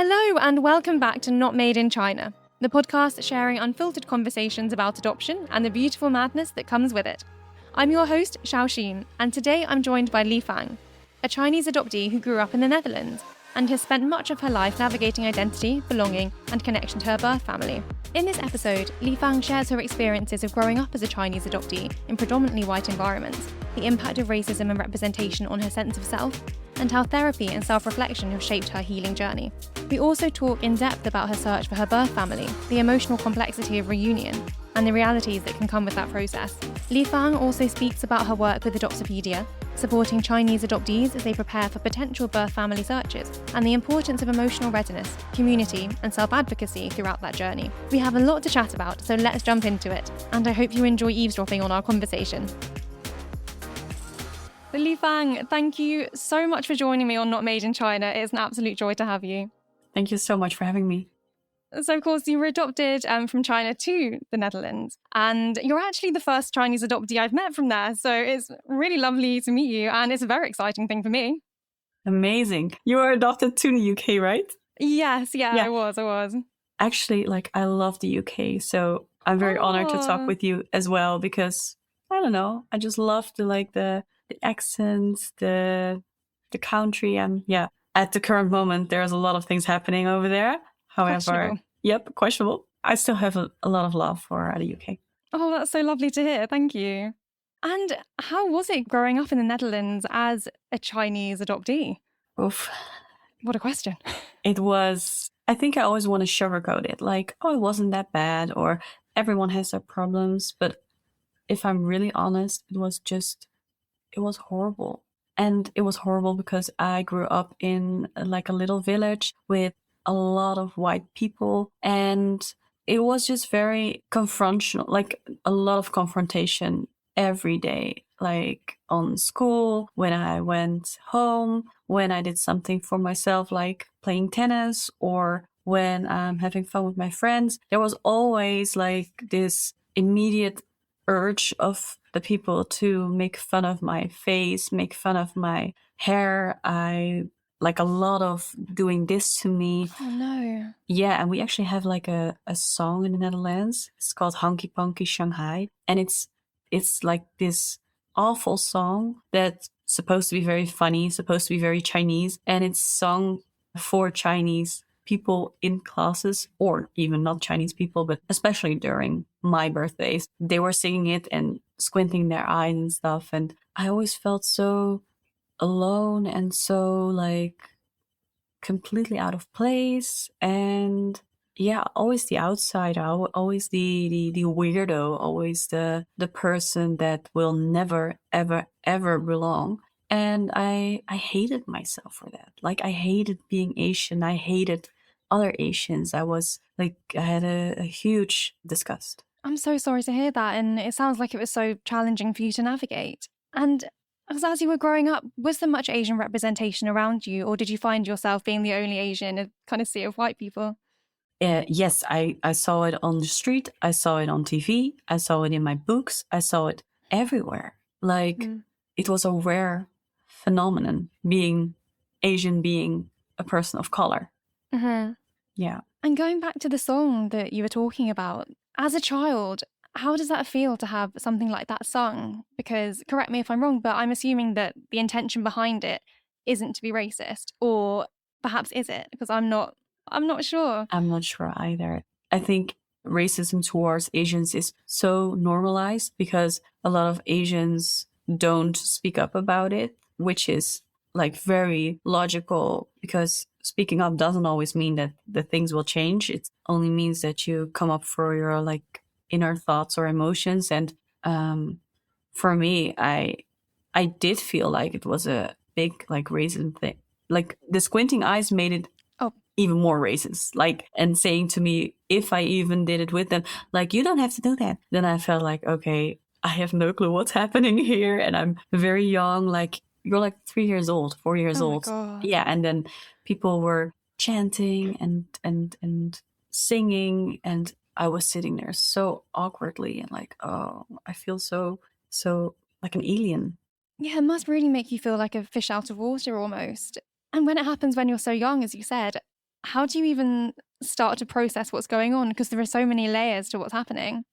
Hello and welcome back to Not Made in China, the podcast sharing unfiltered conversations about adoption and the beautiful madness that comes with it. I'm your host, Xiaoxin, and today I'm joined by Lifang, a Chinese adoptee who grew up in the Netherlands and has spent much of her life navigating identity, belonging, and connection to her birth family. In this episode, Lifang shares her experiences of growing up as a Chinese adoptee in predominantly white environments, the impact of racism and representation on her sense of self, and how therapy and self-reflection have shaped her healing journey. We also talk in depth about her search for her birth family, the emotional complexity of reunion, and the realities that can come with that process. Lifang also speaks about her work with Adoptopedia, supporting Chinese adoptees as they prepare for potential birth family searches, and the importance of emotional readiness, community, and self-advocacy throughout that journey. We have a lot to chat about, so let's jump into it, and I hope you enjoy eavesdropping on our conversation. Lifang, thank you so much for joining me on Not Made in China. It's an absolute joy to have you. Thank you so much for having me. So, of course, you were adopted from China to the Netherlands, and you're actually the first Chinese adoptee I've met from there. So it's really lovely to meet you, and it's a very exciting thing for me. Amazing. You were adopted to the UK, right? Yes, yeah. I was. Actually, I love the UK, so I'm very honored to talk with you as well because, I don't know, I just love the accents, the country, and at the current moment, there's a lot of things happening over there. However, questionable. I still have a lot of love for the UK. Oh, that's so lovely to hear. Thank you. And how was it growing up in the Netherlands as a Chinese adoptee? Oof. What a question. It was, I think I always want to sugarcoat it. It wasn't that bad, or everyone has their problems. But if I'm really honest, it was horrible. And it was horrible because I grew up in a little village with a lot of white people, and it was just very confrontational, a lot of confrontation every day, on school, when I went home, when I did something for myself, like playing tennis, or when I'm having fun with my friends. There was always this immediate urge of the people to make fun of my face, make fun of my hair. A lot of doing this to me. Oh no. Yeah, and we actually have a song in the Netherlands. It's called Hanky Panky Shanghai. And it's this awful song that's supposed to be very funny, supposed to be very Chinese. And it's sung for Chinese people in classes, or even not Chinese people, but especially during my birthdays. They were singing it and squinting their eyes and stuff. And I always felt so alone and so completely out of place, and always the outsider, always the weirdo, always the person that will never ever belong. And I hated myself for that. I hated being Asian. I hated other Asians. I was I had a huge disgust. I'm so sorry to hear that, and it sounds like it was so challenging for you to navigate. And as you were growing up, was there much Asian representation around you, or did you find yourself being the only Asian in a kind of sea of white people? Yes, I saw it on the street. I saw it on TV. I saw it in my books. I saw it everywhere. It was a rare phenomenon, being Asian, being a person of color. Mm-hmm. Yeah. And going back to the song that you were talking about, as a child, how does that feel to have something like that sung? Because, correct me if I'm wrong, but I'm assuming that the intention behind it isn't to be racist, or perhaps is it? Because I'm not sure. I'm not sure either. I think racism towards Asians is so normalized because a lot of Asians don't speak up about it, which is very logical, because speaking up doesn't always mean that the things will change. It only means that you come up for your inner thoughts or emotions. And for me, I did feel like it was a big racist thing. The squinting eyes made it even more racist. And saying to me, if I even did it with them, you don't have to do that. Then I felt okay, I have no clue what's happening here, and I'm very young. You're 3 years old, 4 years old. God. Yeah, and then people were chanting and singing, and I was sitting there so awkwardly and I feel so like an alien. Yeah, it must really make you feel like a fish out of water almost. And when it happens when you're so young, as you said, how do you even start to process what's going on? Because there are so many layers to what's happening.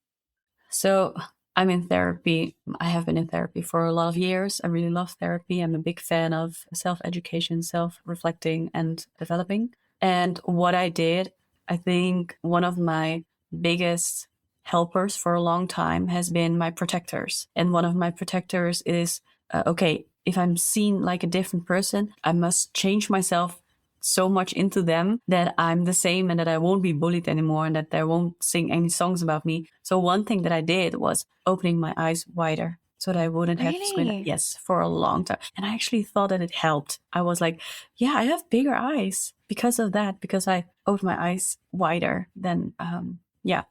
So I'm in therapy. I have been in therapy for a lot of years. I really love therapy. I'm a big fan of self-education, self-reflecting, and developing. And what I did, I think one of my biggest helpers for a long time has been my protectors. And one of my protectors is, okay, if I'm seen like a different person, I must change myself so much into them that I'm the same and that I won't be bullied anymore and that they won't sing any songs about me. So one thing that I did was opening my eyes wider so that I wouldn't have to squint. Really? Yes, for a long time. And I actually thought that it helped. I was like, yeah, I have bigger eyes because of that, because I opened my eyes wider. Then, yeah.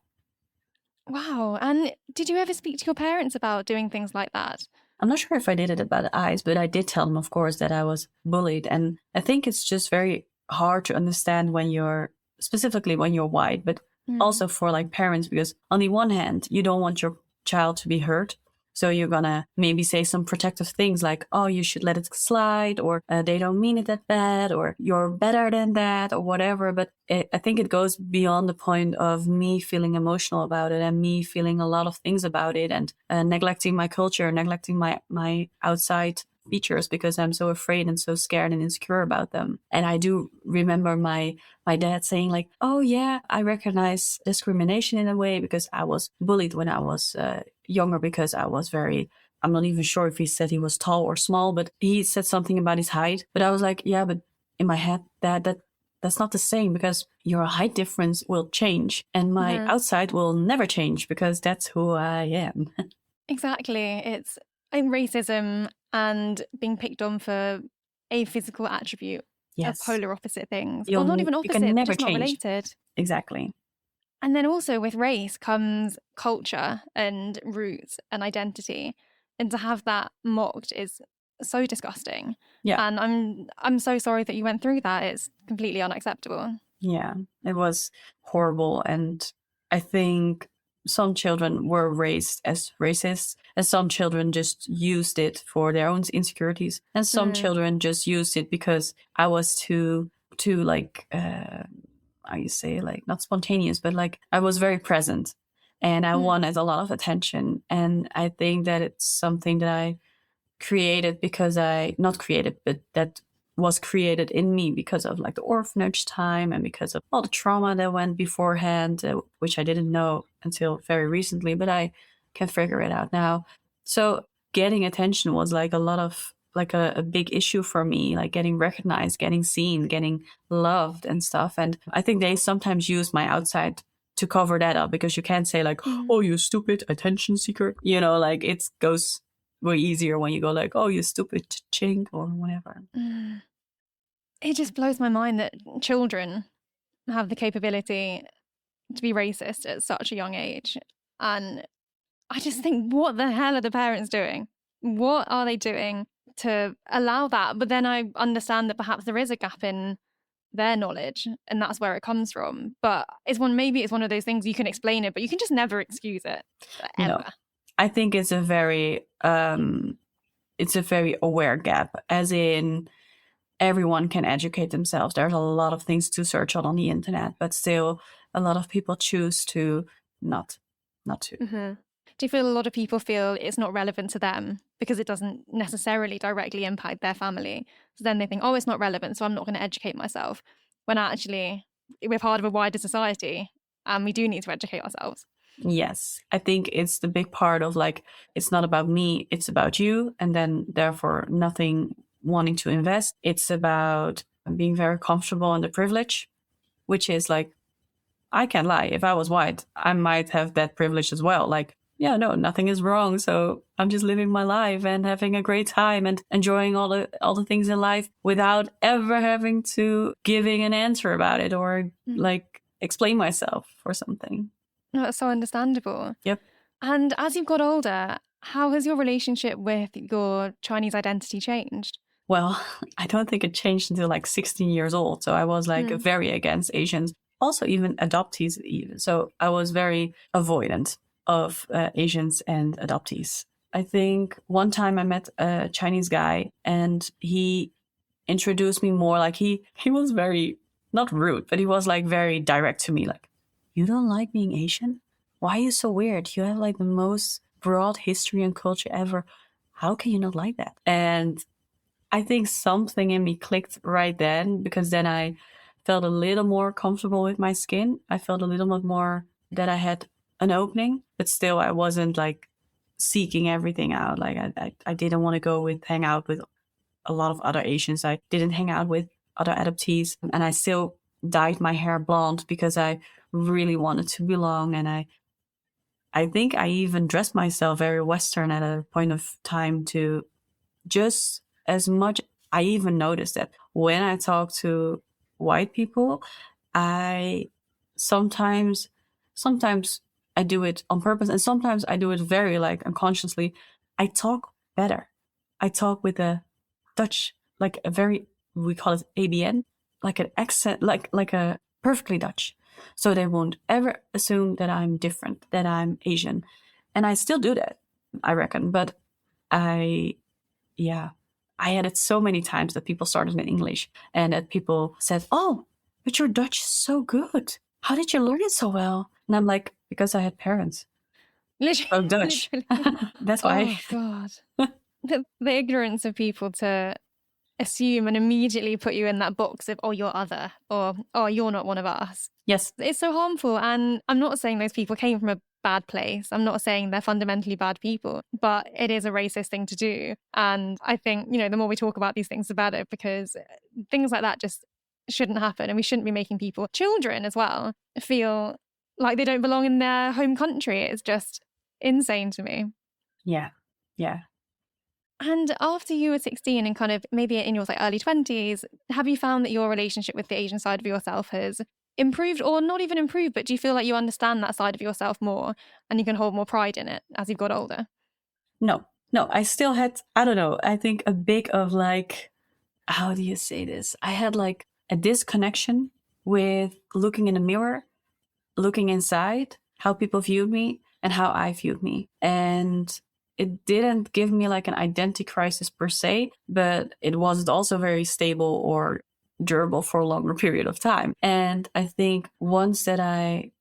Wow. And did you ever speak to your parents about doing things like that? I'm not sure if I did it about the eyes, but I did tell them, of course, that I was bullied. And I think it's just very hard to understand when specifically when you're white, but also for like parents, because on the one hand, you don't want your child to be hurt. So you're gonna maybe say some protective things like, oh, you should let it slide, or they don't mean it that bad, or you're better than that, or whatever. But I think it goes beyond the point of me feeling emotional about it and me feeling a lot of things about it and neglecting my culture, neglecting my outside features because I'm so afraid and so scared and insecure about them. And I do remember my dad saying like, oh yeah, I recognize discrimination in a way because I was bullied when I was younger because I was I'm not even sure if he said he was tall or small, but he said something about his height. But I was like, yeah, but in my head that's not the same because your height difference will change and my outside will never change because that's who I am. Exactly. It's racism and being picked on for a physical attribute are polar opposite things. Or not even opposite, you can never just not change. related. Exactly. And then also with race comes culture and roots and identity. And to have that mocked is so disgusting. Yeah. And I'm so sorry that you went through that. It's completely unacceptable. Yeah, it was horrible. And I think some children were raised as racist, and some children just used it for their own insecurities. And some children just used it because I was too like, how you say, like not spontaneous, but like I was very present and I wanted a lot of attention. And I think that it's something that I created because not created, but that was created in me because of like the orphanage time and because of all the trauma that went beforehand, which I didn't know until very recently, but I can figure it out now. So getting attention was like a lot of like a big issue for me, like getting recognized, getting seen, getting loved and stuff. And I think they sometimes use my outside to cover that up because you can't say like, oh, you stupid attention seeker. You know, like it goes way easier when you go like, oh, you stupid chink or whatever. It just blows my mind that children have the capability to be racist at such a young age. And I just think, what the hell are the parents doing? What are they doing to allow that? But then I understand that perhaps there is a gap in their knowledge and that's where it comes from. But maybe it's one of those things you can explain it, but you can just never excuse it ever. No, I think it's a very aware gap, as in everyone can educate themselves. There's a lot of things to search on the internet, but still a lot of people choose to not to. Do you feel a lot of people feel it's not relevant to them because it doesn't necessarily directly impact their family? So then they think, oh, it's not relevant, so I'm not going to educate myself. When actually, we're part of a wider society and we do need to educate ourselves. Yes, I think it's the big part of like, it's not about me, it's about you. And then therefore nothing wanting to invest. It's about being very comfortable in the privilege, which is like, I can't lie. If I was white, I might have that privilege as well. Like, yeah, no, nothing is wrong. So I'm just living my life and having a great time and enjoying all the things in life without ever having to giving an answer about it or like explain myself or something. No, that's so understandable. Yep. And as you've got older, how has your relationship with your Chinese identity changed? Well, I don't think it changed until like 16 years old. So I was like very against Asians, also even adoptees even. So I was very avoidant of Asians and adoptees. I think one time I met a Chinese guy and he introduced me more like he was very not rude, but he was like very direct to me. Like, you don't like being Asian? Why are you so weird? You have like the most broad history and culture ever. How can you not like that? And I think something in me clicked right then, because then I felt a little more comfortable with my skin. I felt a little bit more that I had an opening, but still I wasn't like seeking everything out. Like I didn't want to hang out with a lot of other Asians. I didn't hang out with other adoptees, and I still dyed my hair blonde because I really wanted to belong. And I think I even dressed myself very Western at a point of time to just as much. I even noticed that when I talk to white people, I sometimes I do it on purpose, and sometimes I do it very like unconsciously. I talk better. I talk with a Dutch, like a very, we call it ABN, like an accent, like a perfectly Dutch. So they won't ever assume that I'm different, that I'm Asian. And I still do that, I reckon. But I had it so many times that people started in English and that people said, "Oh, but your Dutch is so good. How did you learn it so well?" And I'm like, because I had parents Literally. spoke Dutch. That's why. Oh, God. The ignorance of people to assume and immediately put you in that box of, oh, you're other, or, oh, you're not one of us. Yes. It's so harmful. And I'm not saying those people came from a bad place. I'm not saying they're fundamentally bad people, but it is a racist thing to do. And I think, the more we talk about these things, the better, because things like that just shouldn't happen. And we shouldn't be making people, children as well, feel like they don't belong in their home country. It's just insane to me. Yeah. And after you were 16 and kind of maybe in your early 20s, have you found that your relationship with the Asian side of yourself has improved, or not even improved, but do you feel like you understand that side of yourself more and you can hold more pride in it as you've got older? No, I still had, I don't know, I think a bit of like, how do you say this? I had like a disconnection with looking in the mirror, looking inside, how people viewed me and how I viewed me. And it didn't give me like an identity crisis per se, but it wasn't also very stable or durable for a longer period of time. And I think once that I,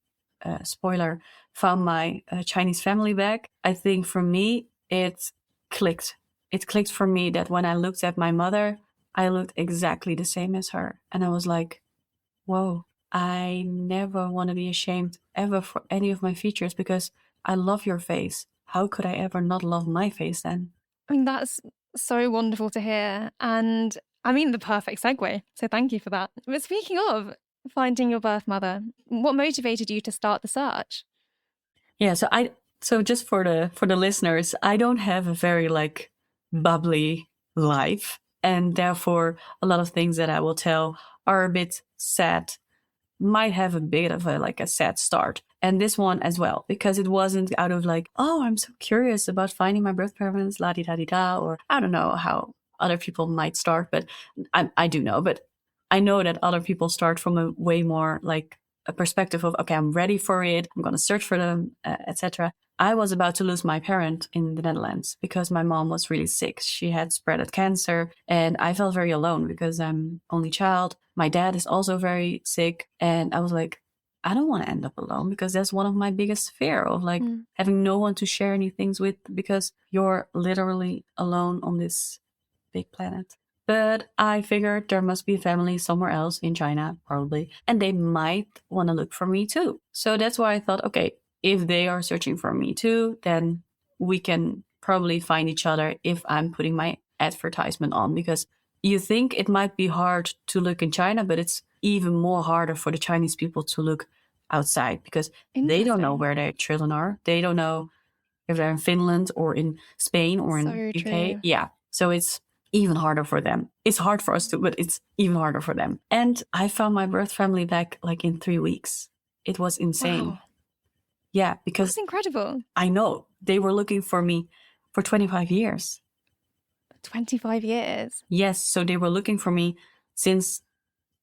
spoiler, found my Chinese family back, I think for me, it clicked. It clicked for me that when I looked at my mother, I looked exactly the same as her. And I was like, whoa, I never want to be ashamed ever for any of my features because I love your face. How could I ever not love my face then? I mean, that's so wonderful to hear. And I mean, the perfect segue. So thank you for that. But speaking of finding your birth mother, what motivated you to start the search? Yeah, so just for the listeners, I don't have a very like bubbly life, and therefore a lot of things that I will tell are a bit sad, might have a bit of a sad start. And this one as well, because it wasn't out of like, oh, I'm so curious about finding my birth parents, la di da di da, or I don't know how other people might start, but I do know, but I know that other people start from a way more like a perspective of, okay, I'm ready for it. I'm going to search for them, etc. I was about to lose my parent in the Netherlands because my mom was really sick. She had spread cancer and I felt very alone because I'm only child. My dad is also very sick. And I was like, I don't want to end up alone because that's one of my biggest fear of like having no one to share any things with because you're literally alone on this big planet. But I figured there must be a family somewhere else in China, probably, and they might want to look for me too. So that's why I thought, okay, if they are searching for me too, then we can probably find each other if I'm putting my advertisement on. Because you think it might be hard to look in China, but it's even more harder for the Chinese people to look outside because they don't know where their children are. They don't know if they're in Finland or in Spain or in UK. True. Yeah. So it's even harder for them. It's hard for us too, but it's even harder for them. And I found my birth family back like in 3 weeks. It was insane. Wow. Yeah, because that's incredible. I know they were looking for me for 25 years. 25 years? Yes, so they were looking for me since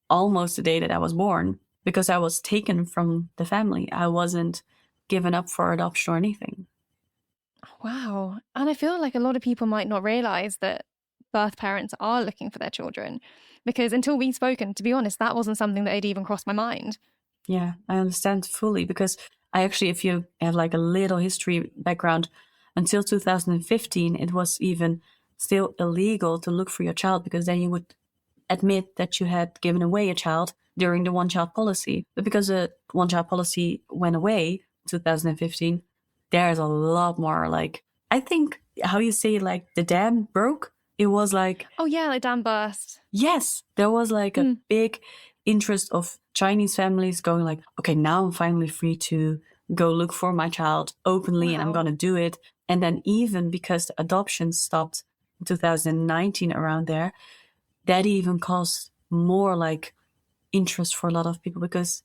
almost the day that I was born because I was taken from the family. I wasn't given up for adoption or anything. Wow. And I feel like a lot of people might not realize that birth parents are looking for their children. Because until we'd spoken, to be honest, that wasn't something that had even crossed my mind. Yeah, I understand fully, because I actually, if you have like a little history background, until 2015, it was even still illegal to look for your child, because then you would admit that you had given away a child during the one-child policy. But because the one-child policy went away in 2015, there's a lot more, like, I think, how you say, like, the dam broke? It was like... Oh, yeah, like dam burst. Yes, there was like a big interest of Chinese families going like, okay, now I'm finally free to go look for my child openly, and I'm going to do it. And then even because the adoption stopped in 2019 around there, that even caused more like interest for a lot of people, because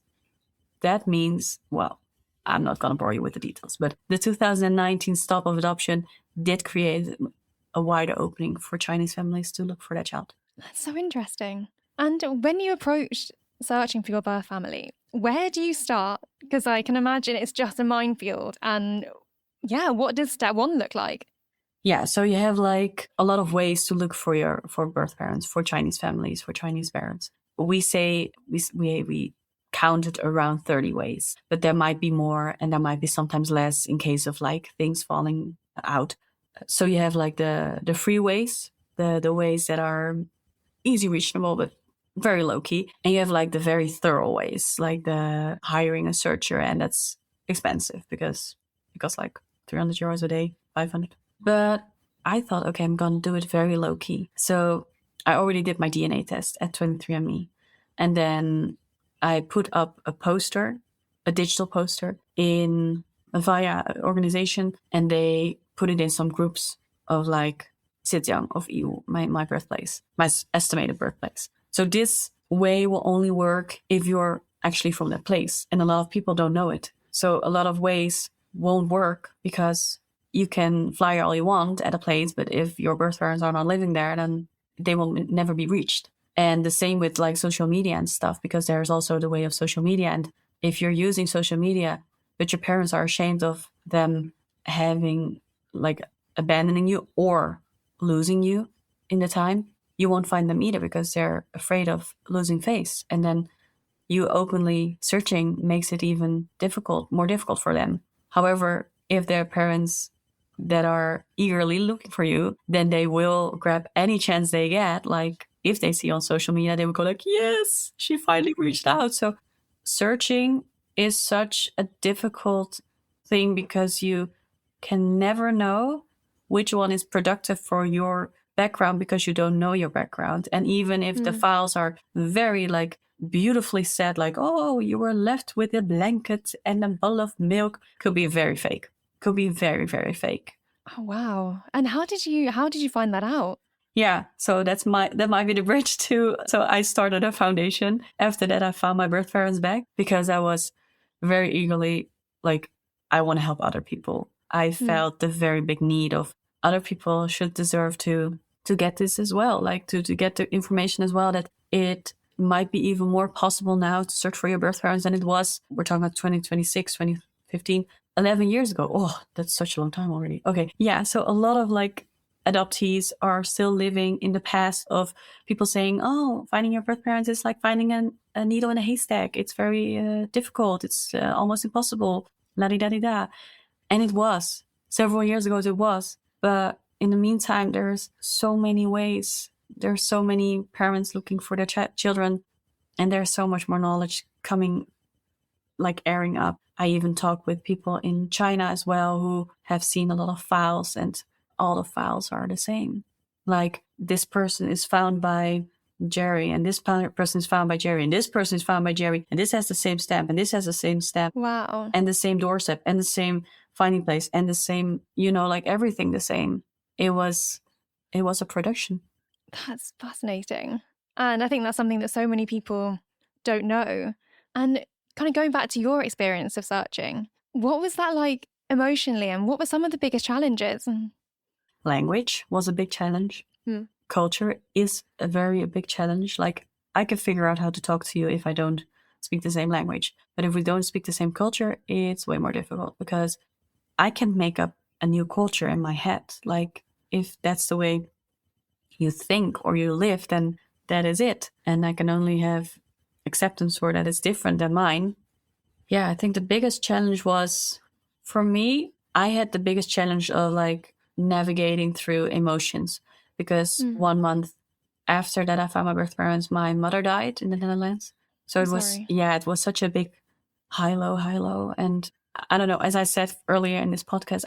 that means, well, I'm not going to bore you with the details, but the 2019 stop of adoption did create a wider opening for Chinese families to look for their child. That's so interesting. And when you approached searching for your birth family, where do you start? Because I can imagine it's just a minefield. And yeah, what does step one look like? Yeah, so you have like a lot of ways to look for birth parents, for Chinese families, for Chinese parents. We say we counted around 30 ways, but there might be more, and there might be sometimes less in case of like things falling out. So you have like the free ways, the ways that are easy reachable but very low key, and you have like the very thorough ways, like the hiring a searcher, and that's expensive because like 300 euros a day, 500. But I thought, okay, I'm gonna do it very low key. So I already did my DNA test at 23andMe, and then I put up a poster, a digital poster, in via an organization, and they put it in some groups of like Zhejiang of EU, my birthplace, my estimated birthplace. So this way will only work if you're actually from that place, and a lot of people don't know it. So a lot of ways won't work because you can fly all you want at a place, but if your birth parents are not living there, then they will never be reached. And the same with like social media and stuff, because there's also the way of social media. And if you're using social media, but your parents are ashamed of them having like abandoning you or losing you in the time, you won't find them either because they're afraid of losing face. And then you openly searching makes it even more difficult for them. However, if their parents that are eagerly looking for you, then they will grab any chance they get. Like if they see on social media, they will go like, yes, she finally reached out. So searching is such a difficult thing because you can never know which one is productive for your background because you don't know your background. And even if the files are very like beautifully said, like, oh, you were left with a blanket and a bowl of milk, could be very fake. Could be very, very fake. Oh, wow. And how did you find that out? Yeah, so that might be the bridge to. So I started a foundation. After that, I found my birth parents back because I was very eagerly like, I want to help other people. I felt the very big need of other people should deserve to get this as well, like to get the information as well, that it might be even more possible now to search for your birth parents than it was. We're talking about 2026, 2015, 11 years ago. Oh, that's such a long time already. Okay. Yeah. So a lot of like adoptees are still living in the past of people saying, oh, finding your birth parents is like finding a needle in a haystack. It's very difficult. It's almost impossible. La-di-da-di-da. And it was. Several years ago it was. But in the meantime, there's so many ways. There's so many parents looking for their children. And there's so much more knowledge coming, like airing up. I even talked with people in China as well who have seen a lot of files, and all the files are the same. Like this person is found by Jerry, and this person is found by Jerry, and this person is found by Jerry, and this has the same stamp, and this has the same stamp. Wow. And the same doorstep, and the same finding place, and the same, like everything the same. It was a production. That's fascinating. And I think that's something that so many people don't know. And kind of going back to your experience of searching, what was that like emotionally, and what were some of the biggest challenges? Language was a big challenge. Culture is a very big challenge. Like I can figure out how to talk to you if I don't speak the same language. But if we don't speak the same culture, it's way more difficult because I can make up a new culture in my head. Like if that's the way you think or you live, then that is it. And I can only have acceptance for that it's different than mine. Yeah, I think the biggest challenge was, for me, I had the biggest challenge of like navigating through emotions, because 1 month after that I found my birth parents, my mother died in the Netherlands. So it was, Sorry. it was such a big high low. And I don't know, as I said earlier in this podcast,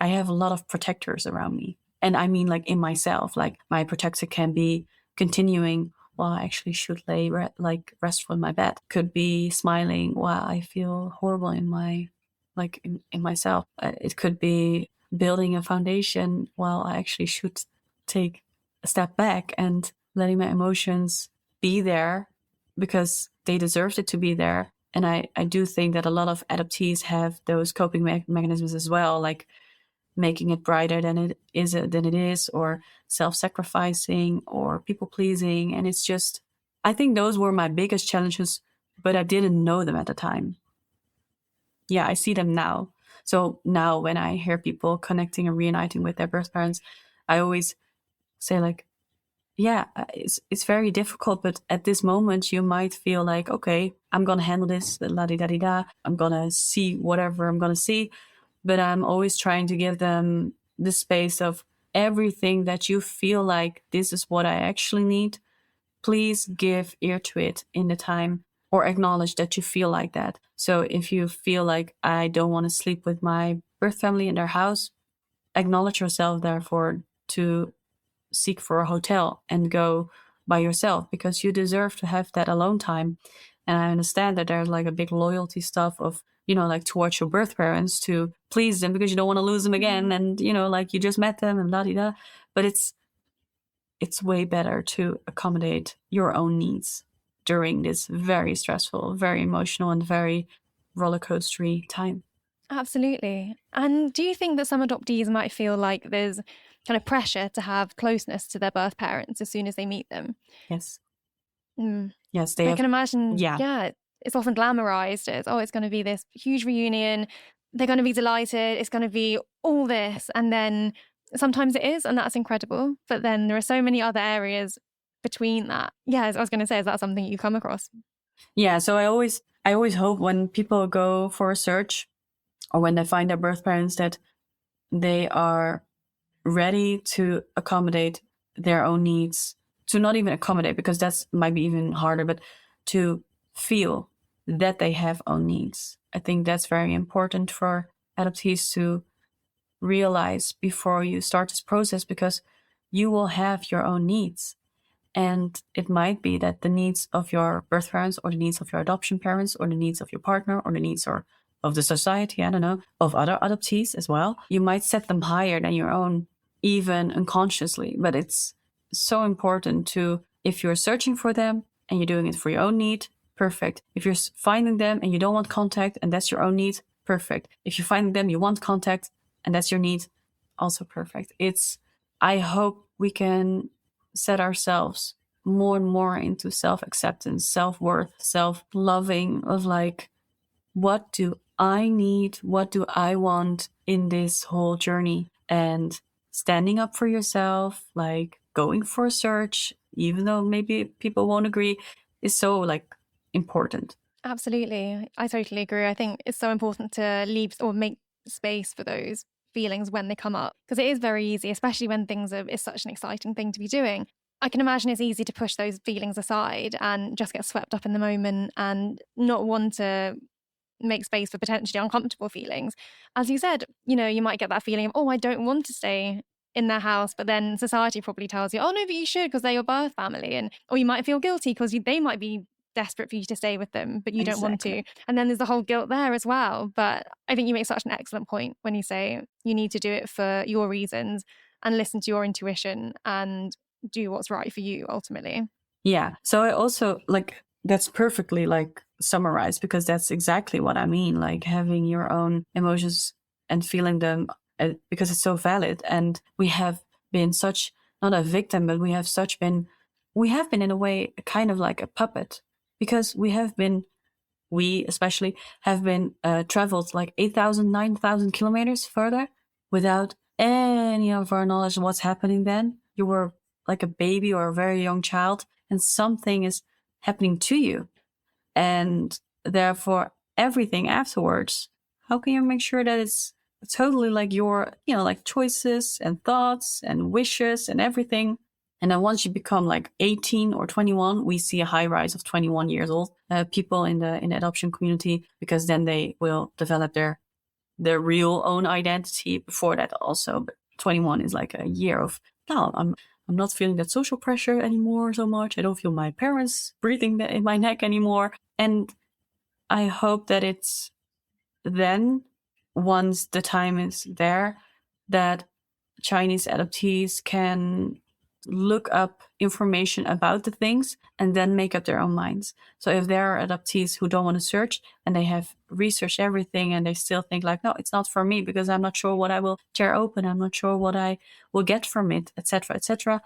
I have a lot of protectors around me. And I mean, like, in myself, like my protector can be continuing while I actually should lay restful in my bed. Could be smiling while I feel horrible in my, in myself. It could be building a foundation while I actually should take a step back and letting my emotions be there because they deserved it to be there. And I do think that a lot of adoptees have those coping mechanisms as well, like making it brighter than it is, or self-sacrificing, or people-pleasing. And it's just, I think those were my biggest challenges, but I didn't know them at the time. Yeah, I see them now. So now when I hear people connecting and reuniting with their birth parents, I always say, like, yeah, it's very difficult, but at this moment you might feel like, okay, I'm gonna handle this, la-di-da-di-da. I'm gonna see whatever I'm gonna see. But I'm always trying to give them the space of everything that you feel like this is what I actually need. Please give ear to it in the time, or acknowledge that you feel like that. So if you feel like, I don't want to sleep with my birth family in their house, acknowledge yourself, therefore, to seek for a hotel and go by yourself, because you deserve to have that alone time. And I understand that there's like a big loyalty stuff of, like towards your birth parents, to please them because you don't want to lose them again. And, like you just met them and la-di-da. But it's way better to accommodate your own needs during this very stressful, very emotional, and very roller coastery time. Absolutely. And do you think that some adoptees might feel like there's kind of pressure to have closeness to their birth parents as soon as they meet them? Yes. Mm. Yes, I can imagine, Yeah. It's often glamorized as, it's going to be this huge reunion. They're going to be delighted. It's going to be all this. And then sometimes it is, and that's incredible. But then there are so many other areas between that. Yeah, as I was going to say, is that something you come across? Yeah, so I always hope when people go for a search, or when they find their birth parents, that they are ready to accommodate their own needs, to not even accommodate, because that's might be even harder, but to feel that they have own needs. I think that's very important for adoptees to realize before you start this process, because you will have your own needs. And it might be that the needs of your birth parents, or the needs of your adoption parents, or the needs of your partner, or the needs of the society, I don't know, of other adoptees as well, you might set them higher than your own, even unconsciously. But it's so important to, if you're searching for them and you're doing it for your own need, perfect. If you're finding them and you don't want contact and that's your own need, perfect. If you're finding them, you want contact and that's your need, also perfect. I hope we can set ourselves more and more into self-acceptance, self-worth, self-loving, of like, what do I need? What do I want in this whole journey? And standing up for yourself, like going for a search, even though maybe people won't agree, is so like important. Absolutely. I totally agree. I think it's so important to leave or make space for those feelings when they come up, because it is very easy, especially when it's such an exciting thing to be doing. I can imagine it's easy to push those feelings aside and just get swept up in the moment and not want to make space for potentially uncomfortable feelings. As you said, you might get that feeling of, oh, I don't want to stay in their house, but then society probably tells you, oh no, but you should, because they're your birth family. Or you might feel guilty because they might be desperate for you to stay with them, but you don't want to. And then there's the whole guilt there as well. But I think you make such an excellent point when you say you need to do it for your reasons and listen to your intuition and do what's right for you ultimately. Yeah. So I also that's perfectly summarized, because that's exactly what I mean, like having your own emotions and feeling them, because it's so valid. And we have been such, not a victim, but we have been in a way kind of like a puppet, because we especially have been traveled like 8,000, 9,000 kilometers further without any of our knowledge of what's happening then. You were like a baby or a very young child and something is happening to you. And therefore, everything afterwards, how can you make sure that it's totally like your, like choices and thoughts and wishes and everything? And then once you become like 18 or 21, we see a high rise of 21 years old people in the adoption community, because then they will develop their real own identity. Before that also, but 21 is like a year of, no, I'm not feeling that social pressure anymore so much. I don't feel my parents breathing in my neck anymore. And I hope that it's then, once the time is there, that Chinese adoptees can look up information about the things and then make up their own minds. So if there are adoptees who don't want to search and they have researched everything and they still think like, no, it's not for me because I'm not sure what I will tear open, I'm not sure what I will get from it, etc.,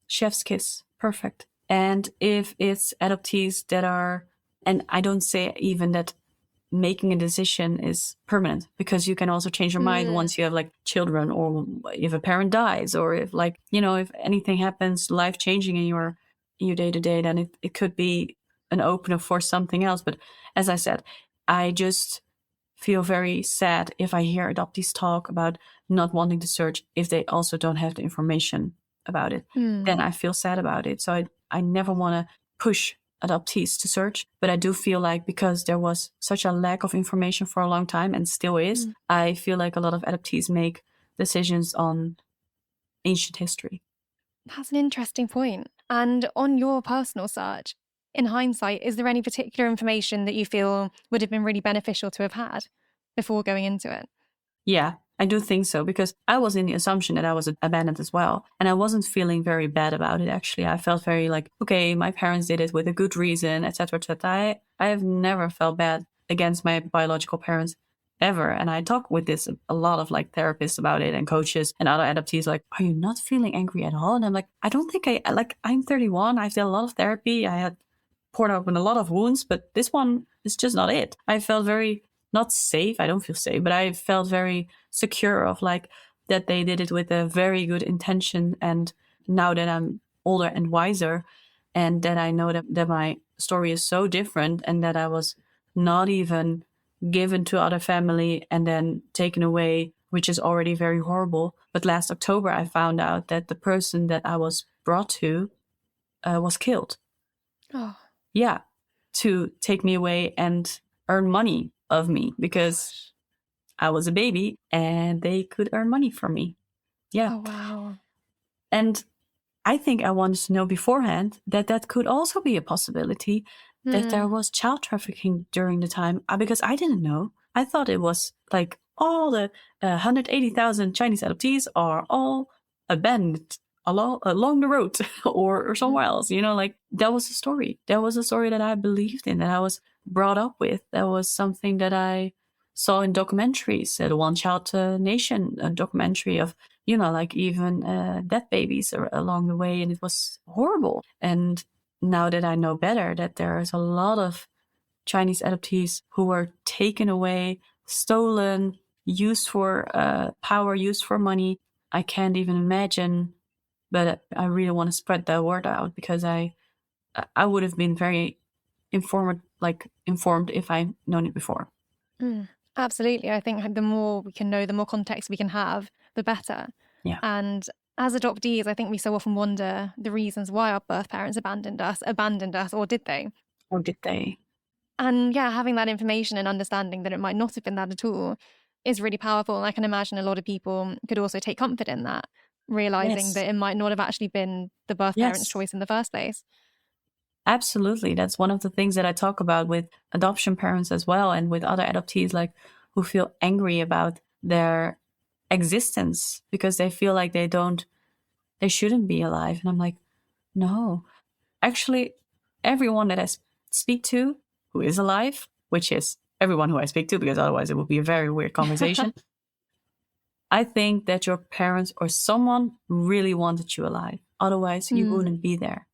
chef's kiss, perfect. And if it's adoptees that are, and I don't say even that making a decision is permanent, because you can also change your mind once you have like children, or if a parent dies, or if like, if anything happens life-changing in your day-to-day, then it could be an opener for something else. But as I said, I just feel very sad if I hear adoptees talk about not wanting to search if they also don't have the information about it. Then I feel sad about it. So I never want to push adoptees to search, but I do feel like, because there was such a lack of information for a long time and still is, I feel like a lot of adoptees make decisions on ancient history. That's an interesting point. And on your personal search, in hindsight, is there any particular information that you feel would have been really beneficial to have had before going into it? Yeah, I do think so, because I was in the assumption that I was abandoned as well. And I wasn't feeling very bad about it, actually. I felt very like, okay, my parents did it with a good reason, etc., etc. I have never felt bad against my biological parents, ever. And I talk with this a lot of like therapists about it, and coaches and other adoptees, like, are you not feeling angry at all? And I'm like, I don't think I'm 31. I've done a lot of therapy. I had poured open a lot of wounds, but this one is just not it. I felt very not safe. I don't feel safe, but I felt very secure of like that they did it with a very good intention. And now that I'm older and wiser, and that I know that my story is so different, and that I was not even given to other family and then taken away, which is already very horrible. But last October, I found out that the person that I was brought to was killed. Oh. Yeah, to take me away and earn money of me, because I was a baby and they could earn money from me. Yeah. Oh, wow. And I think I wanted to know beforehand that could also be a possibility, that there was child trafficking during the time, because I didn't know. I thought it was like all the 180,000 Chinese adoptees are all abandoned along the road or somewhere else. Like that was a story. That was a story that I believed in, that I was brought up with. That was something that I saw in documentaries, the One Child Nation documentary of, like even dead babies along the way. And it was horrible. And now that I know better, that there is a lot of Chinese adoptees who were taken away, stolen, used for power, used for money, I can't even imagine. But I really want to spread that word out, because I would have been very informed if I'd known it before. Absolutely. I think the more we can know, the more context we can have, the better. Yeah. And as adoptees, I think we so often wonder the reasons why our birth parents abandoned us, or did they? Or did they? And yeah, having that information and understanding that it might not have been that at all is really powerful. And I can imagine a lot of people could also take comfort in that, realizing that it might not have actually been the birth parents' choice in the first place. Absolutely. That's one of the things that I talk about with adoption parents as well, and with other adoptees, like who feel angry about their existence because they feel like they shouldn't be alive. And I'm like, no, actually, everyone that I speak to who is alive, which is everyone who I speak to, because otherwise it would be a very weird conversation. I think that your parents or someone really wanted you alive. Otherwise, you wouldn't be there.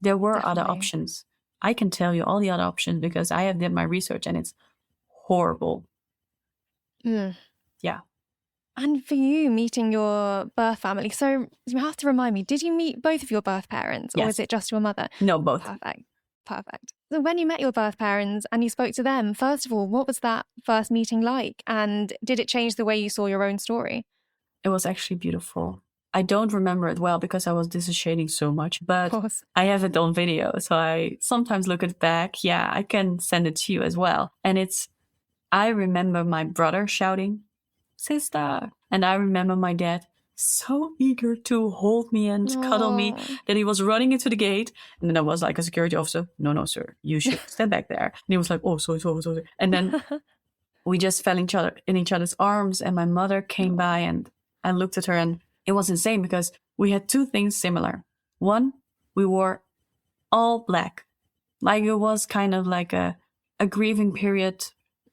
There were other options. I can tell you all the other options because I have did my research and it's horrible. Yeah. And for you, meeting your birth family, so you have to remind me, did you meet both of your birth parents or Yes. was it just your mother? No, both. Perfect. So when you met your birth parents and you spoke to them, first of all, what was that first meeting like? And did it change the way you saw your own story? It was actually beautiful. I don't remember it well because I was dissociating so much, but Of course. I have it on video. So I sometimes look it back. Yeah, I can send it to you as well. And I remember my brother shouting, "Sister." And I remember my dad so eager to hold me and cuddle me that he was running into the gate. And then I was like a security officer, no, sir, you should stand back there. And he was like, oh, sorry. And then we just fell in each other's arms. And my mother came by and I looked at her and it was insane because we had two things similar. One, we wore all black. Like it was kind of like a grieving period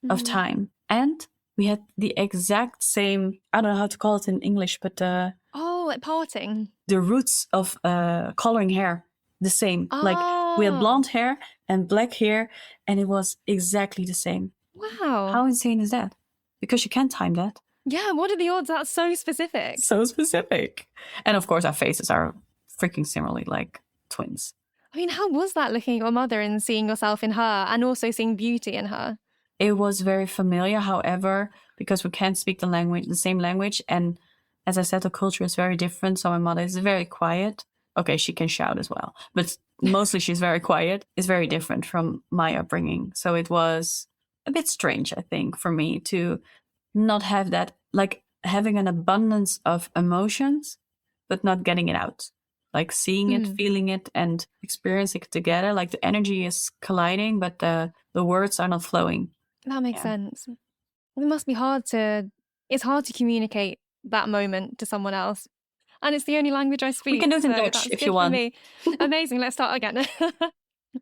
of time. And we had the exact same, I don't know how to call it in English, but like parting. The roots of coloring hair, the same. Like we had blonde hair and black hair, and it was exactly the same. Wow. How insane is that? Because you can't time that. Yeah, what are the odds? That's so specific. So specific. And of course, our faces are freaking similarly like twins. I mean, how was that looking at your mother and seeing yourself in her and also seeing beauty in her? It was very familiar, however, because we can't speak the same language. And as I said, the culture is very different. So my mother is very quiet. Okay, she can shout as well, but mostly she's very quiet. It's very different from my upbringing. So it was a bit strange, I think, for me to not have that, like having an abundance of emotions, but not getting it out. Like seeing it, feeling it, and experiencing it together. Like the energy is colliding, but the words are not flowing. That makes sense. It must be it's hard to communicate that moment to someone else. And it's the only language I speak. We can do it in Dutch if you want. Amazing. Let's start again.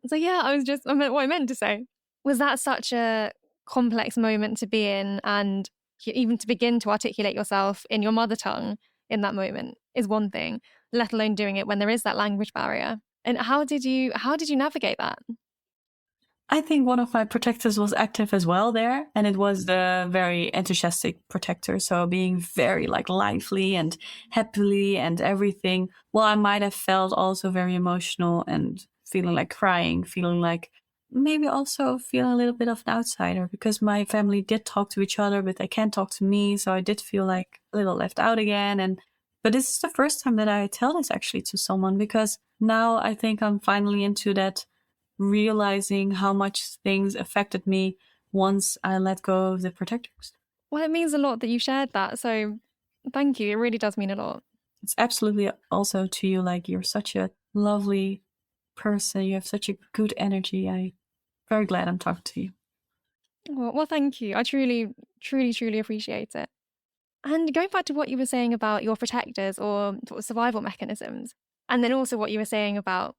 So yeah, what I meant to say. Was that such a complex moment to be in, and even to begin to articulate yourself in your mother tongue in that moment is one thing, let alone doing it when there is that language barrier. And how did you navigate that? I think one of my protectors was active as well there, and it was the very enthusiastic protector. So being very like lively and happily and everything. Well, I might have felt also very emotional and feeling like crying, feeling like maybe also feeling a little bit of an outsider because my family did talk to each other, but they can't talk to me. So I did feel like a little left out again. But this is the first time that I tell this actually to someone, because now I think I'm finally into that realizing how much things affected me once I let go of the protectors. Well, it means a lot that you shared that. So thank you. It really does mean a lot. It's absolutely also to you. Like you're such a lovely person. You have such a good energy. I'm very glad I'm talking to you. Well, thank you. I truly, truly, truly appreciate it. And going back to what you were saying about your protectors or survival mechanisms, and then also what you were saying about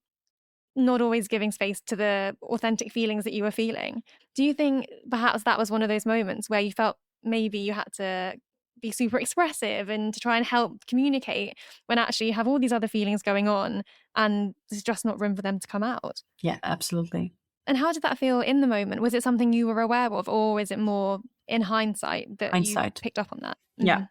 not always giving space to the authentic feelings that you were feeling. Do you think perhaps that was one of those moments where you felt maybe you had to be super expressive and to try and help communicate when actually you have all these other feelings going on and there's just not room for them to come out? Yeah, absolutely. And how did that feel in the moment? Was it something you were aware of, or is it more in hindsight that you picked up on that?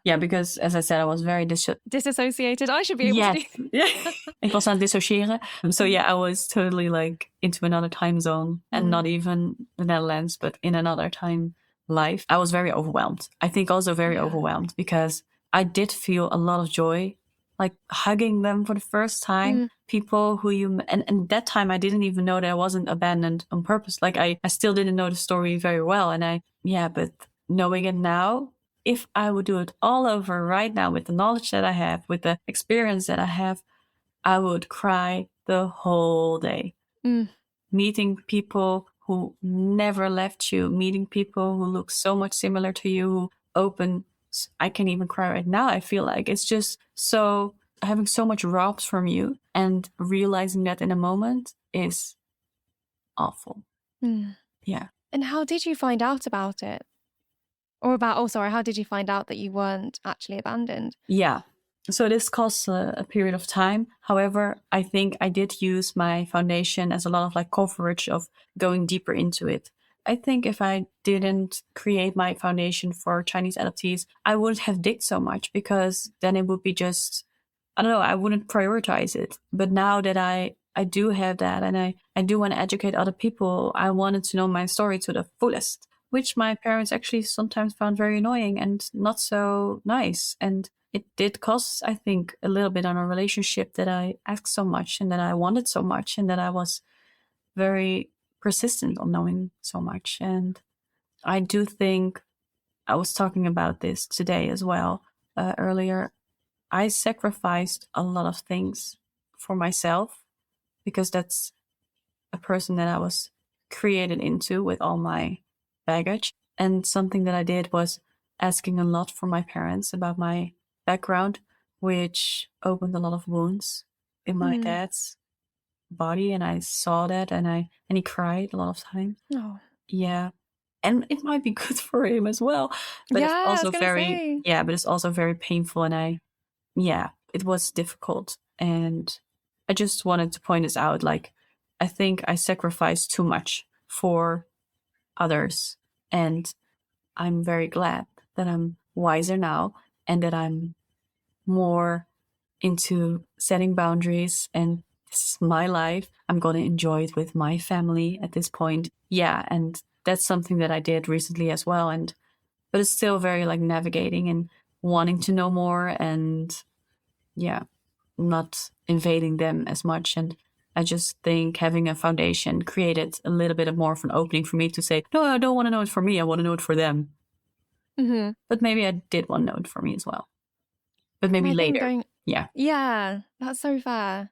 Yeah, because as I said, I was very disassociated. I should be able to. Yeah. Ik was aan het dissociëren. So yeah, I was totally like into another time zone and not even the Netherlands, but in another time life. I was very overwhelmed. I think also very overwhelmed because I did feel a lot of joy, like hugging them for the first time. People who and that time I didn't even know that I wasn't abandoned on purpose. Like I still didn't know the story very well. And but knowing it now, if I would do it all over right now with the knowledge that I have, with the experience that I have, I would cry the whole day. Meeting people who never left you, meeting people who look so much similar to you, who open. I can even cry right now. I feel like it's just so having so much robbed from you and realizing that in a moment is awful. Yeah. And how did you find out about it? Or how did you find out that you weren't actually abandoned? Yeah. So this costs a period of time. However, I think I did use my foundation as a lot of like coverage of going deeper into it. I think if I didn't create my foundation for Chinese adoptees, I wouldn't have digged so much, because then it would be just, I don't know, I wouldn't prioritize it. But now that I do have that, and I do want to educate other people, I wanted to know my story to the fullest, which my parents actually sometimes found very annoying and not so nice. And it did cost, I think, a little bit on a relationship that I asked so much and that I wanted so much and that I was very persistent on knowing so much. And I do think, I was talking about this today as well, earlier, I sacrificed a lot of things for myself, because that's a person that I was created into with all my baggage. And something that I did was asking a lot from my parents about my background, which opened a lot of wounds in my dad's body, and I saw that, and he cried a lot of times. Oh. Yeah. And it might be good for him as well. But Yeah, it's I was also gonna very say. but it's also very painful, and it was difficult. And I just wanted to point this out. Like, I think I sacrificed too much for others. And I'm very glad that I'm wiser now, and that I'm more into setting boundaries, and this is my life. I'm going to enjoy it with my family at this point. Yeah, and that's something that I did recently as well. But it's still very like navigating and wanting to know more, and not invading them as much. And I just think having a foundation created a little bit of more of an opening for me to say, no, I don't want to know it for me. I want to know it for them. Mm-hmm. But maybe I did want to know it for me as well. But maybe And I think later. Yeah, that's so fair.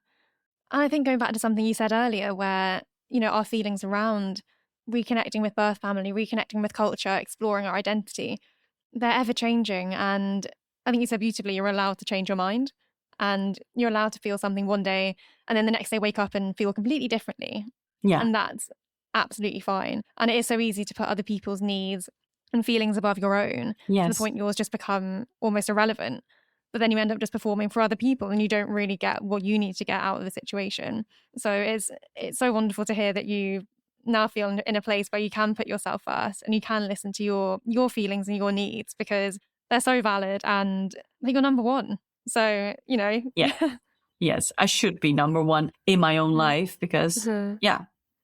And I think going back to something you said earlier, where, our feelings around reconnecting with birth family, reconnecting with culture, exploring our identity, they're ever changing. And I think you said beautifully, you're allowed to change your mind, and you're allowed to feel something one day and then the next day wake up and feel completely differently. Yeah. And that's absolutely fine. And it is so easy to put other people's needs and feelings above your own, to the point yours just become almost irrelevant. But then you end up just performing for other people, and you don't really get what you need to get out of the situation. So it's so wonderful to hear that you now feel in a place where you can put yourself first, and you can listen to your feelings and your needs, because they're so valid, and you're number one. So, Yeah. Yes, I should be number one in my own life, because it